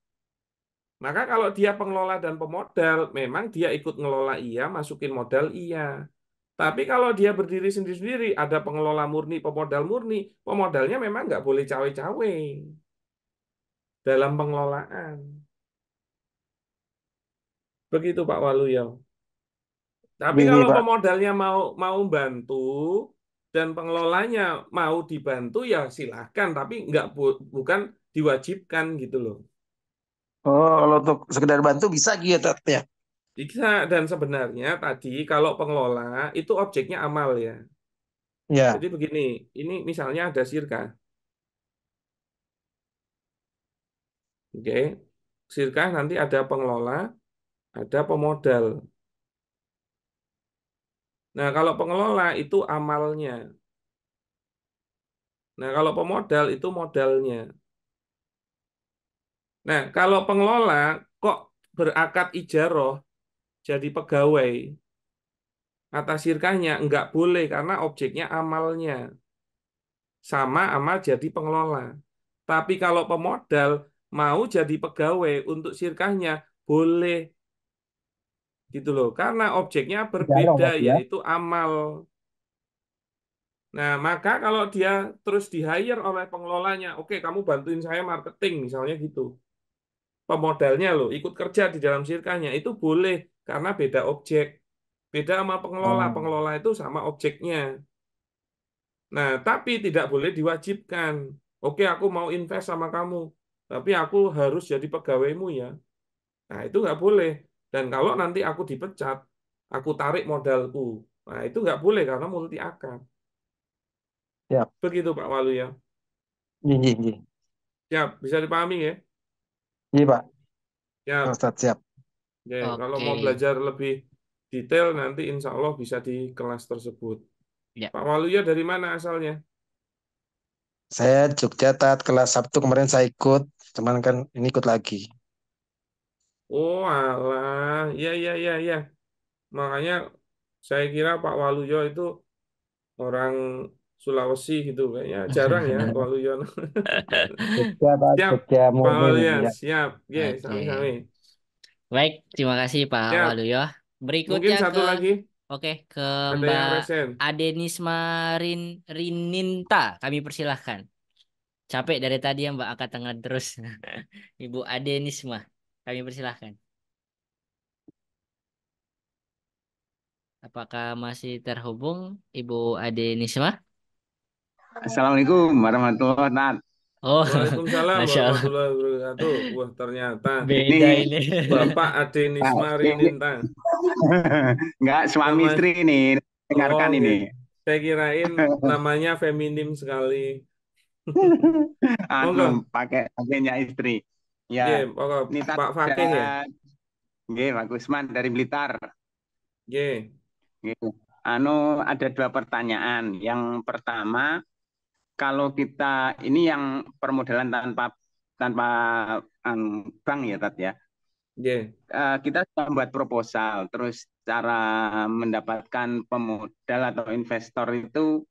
Maka kalau dia pengelola dan pemodal, memang dia ikut ngelola iya, masukin modal iya. Tapi kalau dia berdiri sendiri-sendiri, ada pengelola murni, pemodalnya memang nggak boleh cawe-cawe dalam pengelolaan. Begitu Pak Waluyo. Tapi Gini kalau Pak, pemodalnya mau mau bantu dan pengelolanya mau dibantu ya silahkan, tapi nggak bukan diwajibkan gitu loh. oh kalau untuk sekedar bantu bisa gitu Tat ya? Bisa dan sebenarnya tadi kalau pengelola itu objeknya amal ya. Ya. Jadi begini, ini misalnya ada sirka, oke? Sirka nanti ada pengelola, ada pemodal. Nah kalau pengelola itu amalnya. Nah kalau pemodal itu modalnya. Nah, kalau pengelola kok berakad ijaroh jadi pegawai atas sirkahnya nggak boleh karena objeknya amalnya sama amal jadi pengelola. Tapi kalau pemodal mau jadi pegawai untuk sirkahnya, boleh gitu loh. Karena objeknya Jarang berbeda, berarti ya. yaitu amal. Nah, maka kalau dia terus di-hire oleh pengelolanya, oke, kamu bantuin saya marketing, misalnya gitu. Pemodalnya loh, ikut kerja di dalam sirkahnya, itu boleh, karena beda objek. Beda sama pengelola. Oh, Pengelola itu sama objeknya. Nah, tapi tidak boleh diwajibkan. Oke, aku mau invest sama kamu, tapi aku harus jadi pegawaimu ya. Nah, itu nggak boleh. Dan kalau nanti aku dipecat, aku tarik modalku. Nah, itu nggak boleh karena multi akad. siap. Begitu Pak Walu ya. Iya, iya, iya. Siap, bisa dipahami ya? Iya, Pak. Siap. Ustadz, siap. Ya, kalau Oke. mau belajar lebih detail nanti insya Allah bisa di kelas tersebut. Ya. Pak Waluya dari mana asalnya? Saya Jogja Tat, kelas Sabtu kemarin saya ikut, cuman kan ini ikut lagi. Oh alah, ya ya ya ya. Makanya saya kira Pak Waluyo itu orang Sulawesi gitu. Kayaknya jarang ya Waluyo. Jogja Tat, Siap, Jogja Pak murni nih Waluya, ya. siap. Ya, Oke. sami-sami. Baik, terima kasih Pak Siap. Waluyo. Mungkin Berikutnya ke satu lagi, oke ke ada Mbak yang resen. Adenisma Rininta. Kami persilahkan. Capek dari tadi ya Mbak angkat tangan terus. Ibu Adenisma. Kami persilahkan. Apakah masih terhubung Ibu Adenisma? Assalamualaikum warahmatullahi wabarakatuh. Oh, Waalaikumsalam Masya Allah. warahmatullahi wabarakatuh. Wah, ternyata Beda Ini ini. Bapak Adenisma ini Rininta. enggak suami Nama, istri ini, oh, dengarkan ini. nggih. Saya kirain namanya feminim sekali. Anu Monggo, pakai haknya istri. Ya, nggih, monggo ini tadi Pak ada Fakih ya. nggih, Pak Gusman dari Blitar. Nggih, Gitu. Anu ada dua pertanyaan. Yang pertama, kalau kita ini yang permodalan tanpa tanpa bank ya, Tat ya. nggih. Kita sudah membuat proposal, terus cara mendapatkan pemodal atau investor itu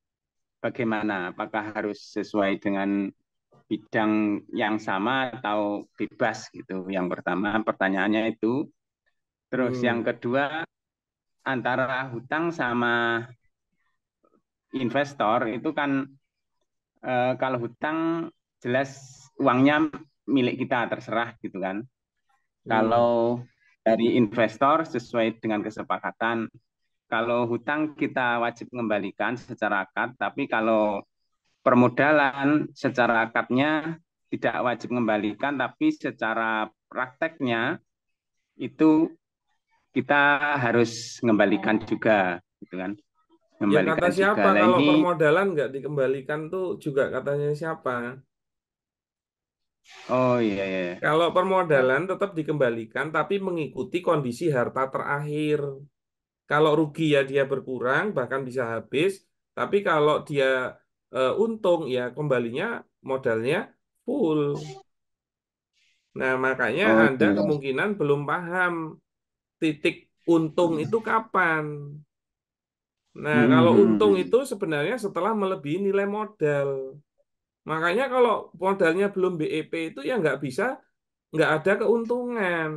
bagaimana? Apakah harus sesuai dengan bidang yang sama atau bebas gitu? Yang pertama, pertanyaannya itu. Terus yang Hmm. kedua, antara hutang sama investor itu kan kalau hutang jelas uangnya milik kita terserah gitu kan. Hmm. Kalau dari investor sesuai dengan kesepakatan. Kalau hutang kita wajib mengembalikan secara akad, tapi kalau permodalan secara akadnya tidak wajib mengembalikan, tapi secara prakteknya itu kita harus mengembalikan juga, gitu kan? Ya kata Mengembalikan siapa juga. Lah kalau ini, permodalan nggak dikembalikan tuh juga katanya siapa? oh iya iya. Kalau permodalan tetap dikembalikan tapi mengikuti kondisi harta terakhir. Kalau rugi ya dia berkurang bahkan bisa habis. Tapi kalau dia untung ya kembalinya modalnya full. Nah makanya Oh Anda iya. kemungkinan belum paham titik untung itu kapan. Nah kalau untung itu sebenarnya setelah melebihi nilai modal. Makanya kalau modalnya belum BEP itu ya nggak ada keuntungan.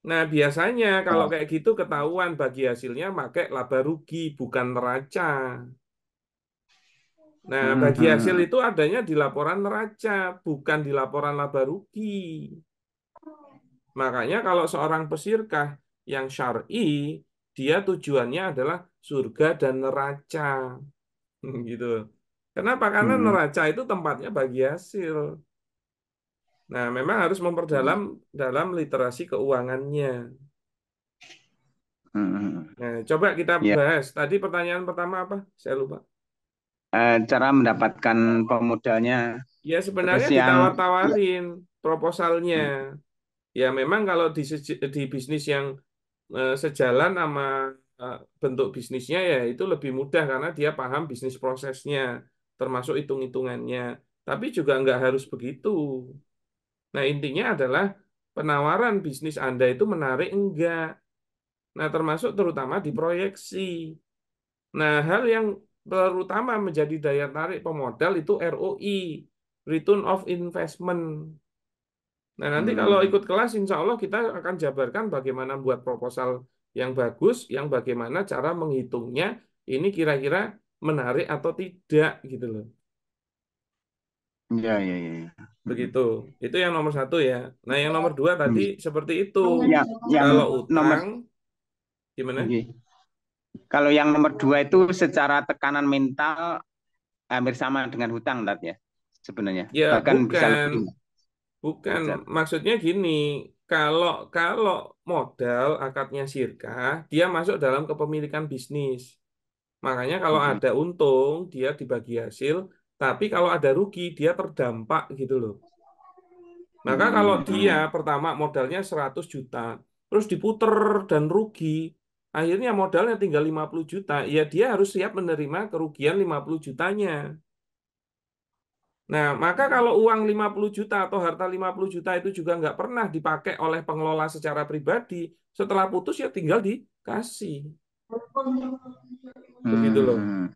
Nah, biasanya kalau Oh, kayak gitu ketahuan bagi hasilnya pakai laba rugi, bukan neraca. Nah, bagi hasil itu adanya di laporan neraca, bukan di laporan laba rugi. Makanya kalau seorang pesirkah yang syar'i, dia tujuannya adalah surga dan neraca. Gitu. Kenapa? Karena neraca itu tempatnya bagi hasil. Nah, memang harus memperdalam dalam literasi keuangannya. Nah, coba kita ya. bahas. Tadi pertanyaan pertama apa? Saya lupa. Cara mendapatkan pemodalnya. Ya, Terus sebenarnya yang ya, ditawar-tawarin proposalnya. Ya, memang kalau di bisnis yang sejalan sama bentuk bisnisnya ya itu lebih mudah karena dia paham bisnis prosesnya, termasuk hitung-hitungannya. Tapi juga nggak harus begitu. Nah, intinya adalah penawaran bisnis Anda itu menarik enggak. Nah, termasuk terutama di proyeksi. Nah, hal yang terutama menjadi daya tarik pemodal itu ROI, Return of Investment. Nah, nanti kalau Hmm. ikut kelas, insya Allah kita akan jabarkan bagaimana buat proposal yang bagus, yang bagaimana cara menghitungnya, ini kira-kira menarik atau tidak, gitu loh. Ya, ya, ya, ya. Begitu. Itu yang nomor satu ya. Nah, yang nomor dua tadi seperti itu. Yang Kalau nomor utang, gimana? Oke. Kalau yang nomor 2 itu secara tekanan mental hampir sama dengan hutang, Tat, ya, sebenarnya. Ya, Bahkan bisa bukan. lebih. Bukan, Derajat. maksudnya gini, kalau kalau modal akadnya sirkah, dia masuk dalam kepemilikan bisnis. Makanya kalau Mm-mm. ada untung, dia dibagi hasil, tapi kalau ada rugi, dia terdampak gitu loh. Maka kalau dia Mm-mm. pertama modalnya 100 juta, terus diputer dan rugi, akhirnya modalnya tinggal 50 juta, ya dia harus siap menerima kerugian 50 jutanya. Nah, maka kalau uang 50 juta atau harta 50 juta itu juga nggak pernah dipakai oleh pengelola secara pribadi, setelah putus ya tinggal dikasih. Begitu loh. Hmm.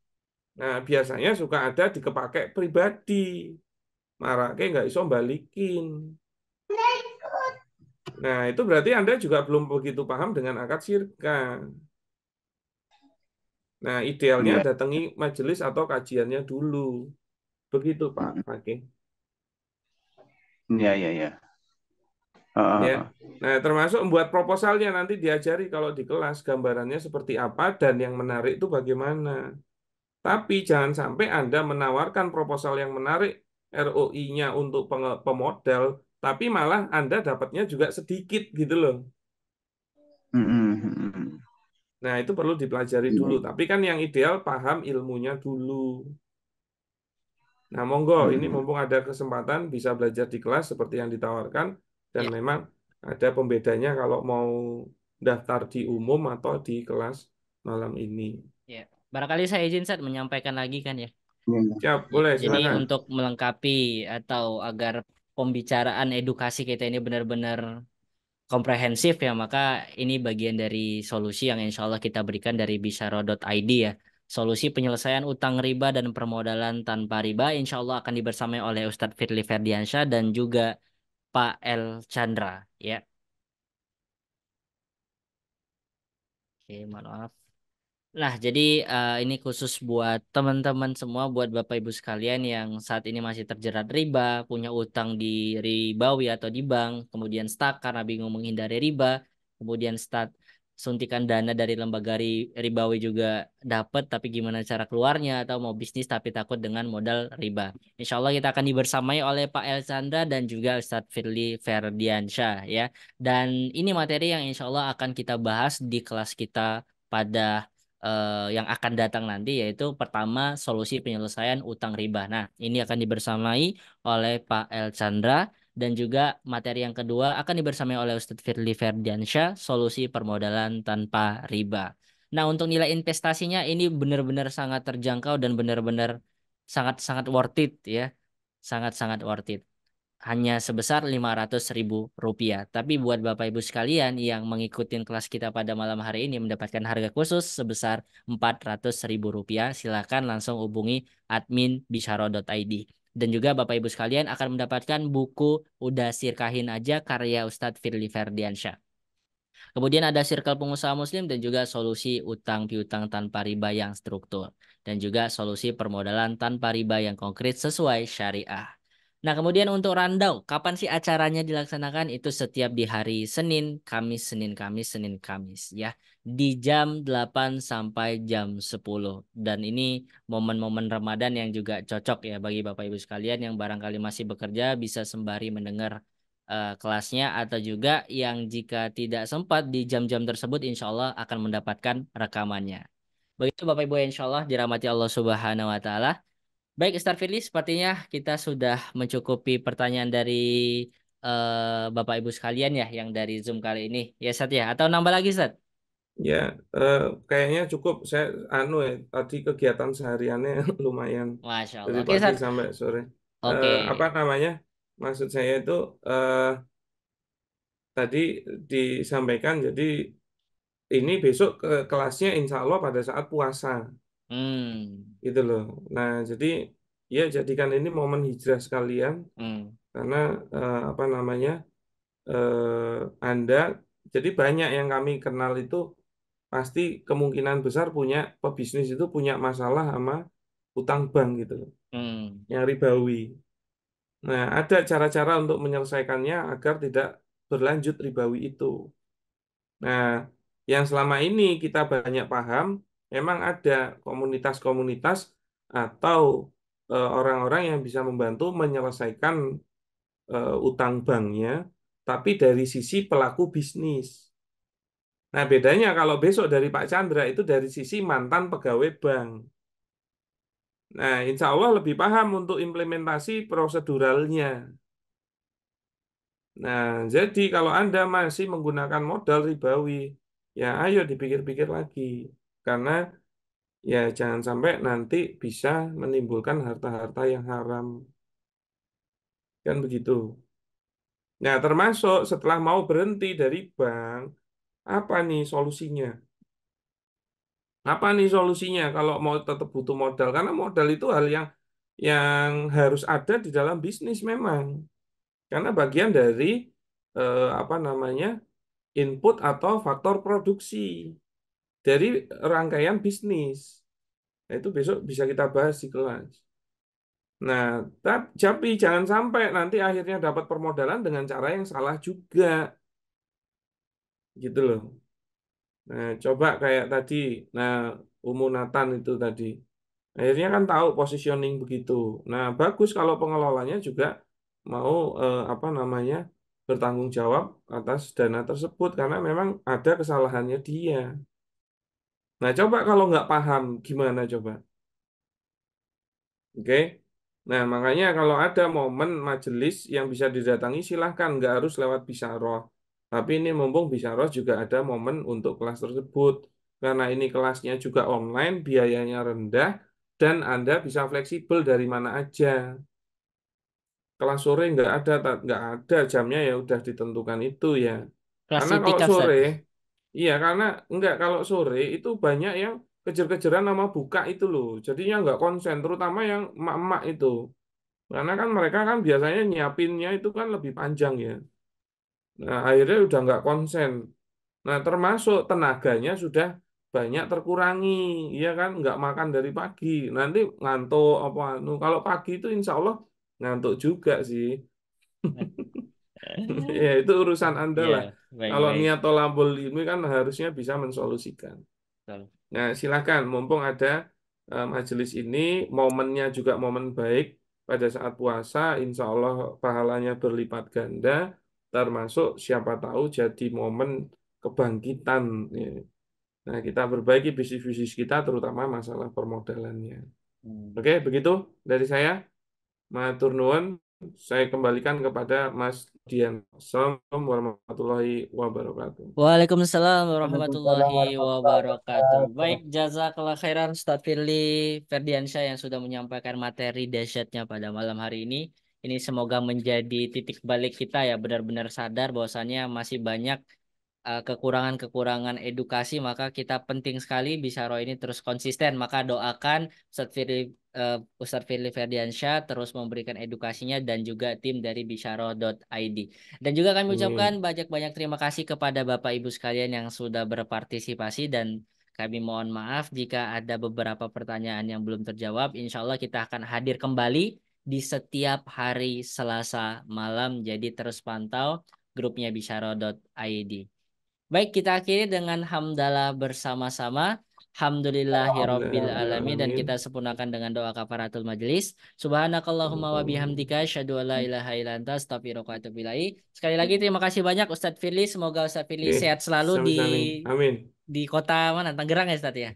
Nah, biasanya suka ada dikepake pribadi. Marake nggak iso balikin. Nah, itu berarti Anda juga belum begitu paham dengan akad sirka. Nah, idealnya Ya, datangi majelis atau kajiannya dulu. Begitu, Pak Fakih. ya, ya, ya. Ya. Oh. Nah, termasuk membuat proposalnya nanti diajari kalau di kelas gambarannya seperti apa dan yang menarik itu bagaimana. Tapi jangan sampai Anda menawarkan proposal yang menarik ROI-nya untuk pemodal, tapi malah Anda dapatnya juga sedikit gitu loh. Mm-mm. Nah, itu perlu dipelajari dulu. Iya. Tapi kan yang ideal paham ilmunya dulu. Nah, monggo, ini Mm-mm. mumpung ada kesempatan bisa belajar di kelas seperti yang ditawarkan, dan Ya, memang ada pembedanya kalau mau daftar di umum atau di kelas malam ini. ya. Barangkali saya izin Sat menyampaikan lagi kan ya. Iya. Siap, boleh, Jadi silakan. untuk melengkapi atau agar pembicaraan edukasi kita ini benar-benar komprehensif ya, maka ini bagian dari solusi yang insya Allah kita berikan dari Bisyaro.id ya. Solusi penyelesaian utang riba dan permodalan tanpa riba insya Allah akan dibersamai oleh Ustadz Firly Ferdiansyah dan juga Pak El Chandra ya. Oke, mohon maaf. Nah, jadi ini khusus buat teman-teman semua, buat Bapak Ibu sekalian yang saat ini masih terjerat riba, punya utang di ribawi atau di bank, kemudian stuck karena bingung menghindari riba, kemudian start suntikan dana dari lembaga ribawi juga dapat, tapi gimana cara keluarnya atau mau bisnis tapi takut dengan modal riba. Insya Allah kita akan dibersamai oleh Pak El Chandra dan juga Ustadz Firly Ferdiansyah ya. Dan ini materi yang insya Allah akan kita bahas di kelas kita pada yang akan datang nanti yaitu pertama solusi penyelesaian utang riba. Nah, ini akan dibersamai oleh Pak El Chandra dan juga materi yang kedua akan dibersamai oleh Ustadz Firly Ferdiansyah, solusi permodalan tanpa riba. Nah, untuk nilai investasinya ini benar-benar sangat terjangkau dan benar-benar sangat-sangat worth it ya. Sangat-sangat worth it hanya sebesar 500.000 rupiah. Tapi buat Bapak Ibu sekalian yang mengikuti kelas kita pada malam hari ini mendapatkan harga khusus sebesar 400.000 rupiah. Silakan langsung hubungi admin bisyaro.id. Dan juga Bapak Ibu sekalian akan mendapatkan buku Udah Sirkahin Aja karya Ustadz Firly Ferdiansyah. Kemudian ada Circle Pengusaha Muslim dan juga solusi utang piutang tanpa riba yang struktur. Dan juga solusi permodalan tanpa riba yang konkret sesuai syariah. Nah, kemudian untuk Randau, kapan sih acaranya dilaksanakan? Itu setiap di hari Senin, Kamis, Senin, Kamis, Senin, Kamis ya. Di jam 8 sampai jam 10. Dan ini momen-momen Ramadan yang juga cocok ya bagi Bapak Ibu sekalian yang barangkali masih bekerja bisa sembari mendengar kelasnya atau juga yang jika tidak sempat di jam-jam tersebut insya Allah akan mendapatkan rekamannya. Begitu Bapak Ibu insya Allah dirahmati Allah Subhanahu wa Ta'ala. Baik, Ustaz Firly, sepertinya kita sudah mencukupi pertanyaan dari Bapak Ibu sekalian ya, yang dari Zoom kali ini. Ya, Ustaz ya. Atau nambah lagi, Ustaz? Ya, kayaknya cukup. Saya tadi kegiatan sehariannya lumayan Masya Allah. dari Oke, pagi Ustaz. sampai sore. Oke. Apa namanya? Maksud saya itu tadi disampaikan. Jadi ini besok ke kelasnya insya Allah pada saat puasa, Hmm. gitu loh. Nah, jadi ya jadikan ini momen hijrah sekalian Hmm. karena apa namanya? Anda, jadi banyak yang kami kenal itu pasti kemungkinan besar punya pebisnis itu punya masalah sama utang bank gitu loh, Hmm. yang ribawi. Nah, ada cara-cara untuk menyelesaikannya agar tidak berlanjut ribawi itu. Nah, yang selama ini kita banyak paham, memang ada komunitas-komunitas atau orang-orang yang bisa membantu menyelesaikan utang banknya, tapi dari sisi pelaku bisnis. Nah, bedanya kalau besok dari Pak Chandra itu dari sisi mantan pegawai bank. Nah, insya Allah lebih paham untuk implementasi proseduralnya. Nah, jadi kalau Anda masih menggunakan modal ribawi, ya ayo dipikir-pikir lagi. Karena ya jangan sampai nanti bisa menimbulkan harta-harta yang haram. Kan begitu. Nah, termasuk setelah mau berhenti dari bank, apa nih solusinya? Apa nih solusinya kalau mau tetap butuh modal? Karena modal itu hal yang harus ada di dalam bisnis memang. Karena bagian dari apa namanya input atau faktor produksi dari rangkaian bisnis. Nah, itu besok bisa kita bahas di kelas. Nah, tapi jangan sampai nanti akhirnya dapat permodalan dengan cara yang salah juga, gitu loh. Nah, coba kayak tadi, nah Nathan itu tadi, akhirnya kan tahu positioning begitu. Nah, bagus kalau pengelolanya juga mau apa namanya bertanggung jawab atas dana tersebut karena memang ada kesalahannya dia. Nah, coba kalau nggak paham gimana coba? Oke. Nah, makanya kalau ada momen majelis yang bisa didatangi, silahkan, nggak harus lewat bisaroh. Tapi ini mumpung bisaroh juga ada momen untuk kelas tersebut. Karena ini kelasnya juga online, biayanya rendah, dan Anda bisa fleksibel dari mana aja. Kelas sore nggak ada jamnya ya udah ditentukan itu ya. Kelas Karena kalau itikaf, sore, Ustaz. iya karena enggak kalau sore itu banyak yang kejar-kejaran sama buka itu loh. Jadinya nggak konsen, terutama yang emak-emak itu. Karena kan mereka kan biasanya nyiapinnya itu kan lebih panjang ya. Nah, akhirnya udah nggak konsen. Nah, termasuk tenaganya sudah banyak terkurangi, ya kan? Nggak makan dari pagi. Nanti ngantuk apa? Kalau pagi itu insya Allah ngantuk juga sih. Ya, itu urusan Anda Iya, lah. Kalau baik-baik. niat tolabul ini kan harusnya bisa mensolusikan. Betul. Nah, silakan, mumpung ada majelis ini, momennya juga momen baik pada saat puasa, insya Allah pahalanya berlipat ganda, termasuk siapa tahu jadi momen kebangkitan. Ya. Nah, kita perbaiki bisnis-bisnis kita, terutama masalah permodalannya. Hmm. Oke, begitu dari saya. Matur nuwun, saya kembalikan kepada Mas Dian. Assalamualaikum warahmatullahi wabarakatuh. Waalaikumsalam Waalaikumsalam warahmatullahi warahmatullahi wabarakatuh. wabarakatuh. Baik, jazakallah khairan Ustaz Firly Ferdiansyah yang sudah menyampaikan materi dahsyatnya pada malam hari ini. Ini semoga menjadi titik balik kita ya, benar-benar sadar bahwasannya masih banyak kekurangan-kekurangan edukasi, maka kita penting sekali Bisyaro ini terus konsisten. Maka doakan Ustadz Firly Ferdiansyah terus memberikan edukasinya dan juga tim dari bisyaro.id. Dan juga kami ucapkan Amin. banyak-banyak terima kasih kepada Bapak Ibu sekalian yang sudah berpartisipasi dan kami mohon maaf jika ada beberapa pertanyaan yang belum terjawab. Insya Allah kita akan hadir kembali di setiap hari Selasa malam. Jadi terus pantau grupnya bisyaro.id. Baik, kita akhiri dengan hamdalah bersama-sama. Hamdulillahirabbil alamin dan Alhamdulillahirrahmanirrahim. kita sempurnakan dengan doa kafaratul majelis. Subhanakallahumma wa bihamdika asyhadu an la ilaha illa anta astaghfiruka wa atubu ilaik. Sekali lagi terima kasih banyak Ustadz Firly. Semoga Ustadz Firly Oke, sehat selalu sami-sami. Amin. di kota mana? Tangerang ya Ustadz ya?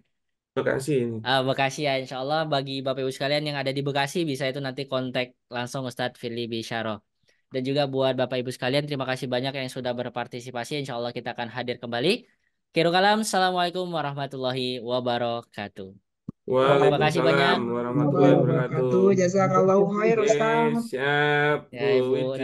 Bekasi ini. Bekasi ya insya Allah bagi Bapak Ibu sekalian yang ada di Bekasi bisa itu nanti kontak langsung Ustadz Firly Bisyaro. Dan juga buat Bapak Ibu sekalian terima kasih banyak yang sudah berpartisipasi. Insya Allah kita akan hadir kembali. Khairul kalam. Assalamualaikum warahmatullahi wabarakatuh. Terima kasih banyak. Waalaikumsalam warahmatullahi wabarakatuh. Wabarakatuh. Jazakallahu khair, Oke, Ustaz. siap Ya Bu Ibu. Widi.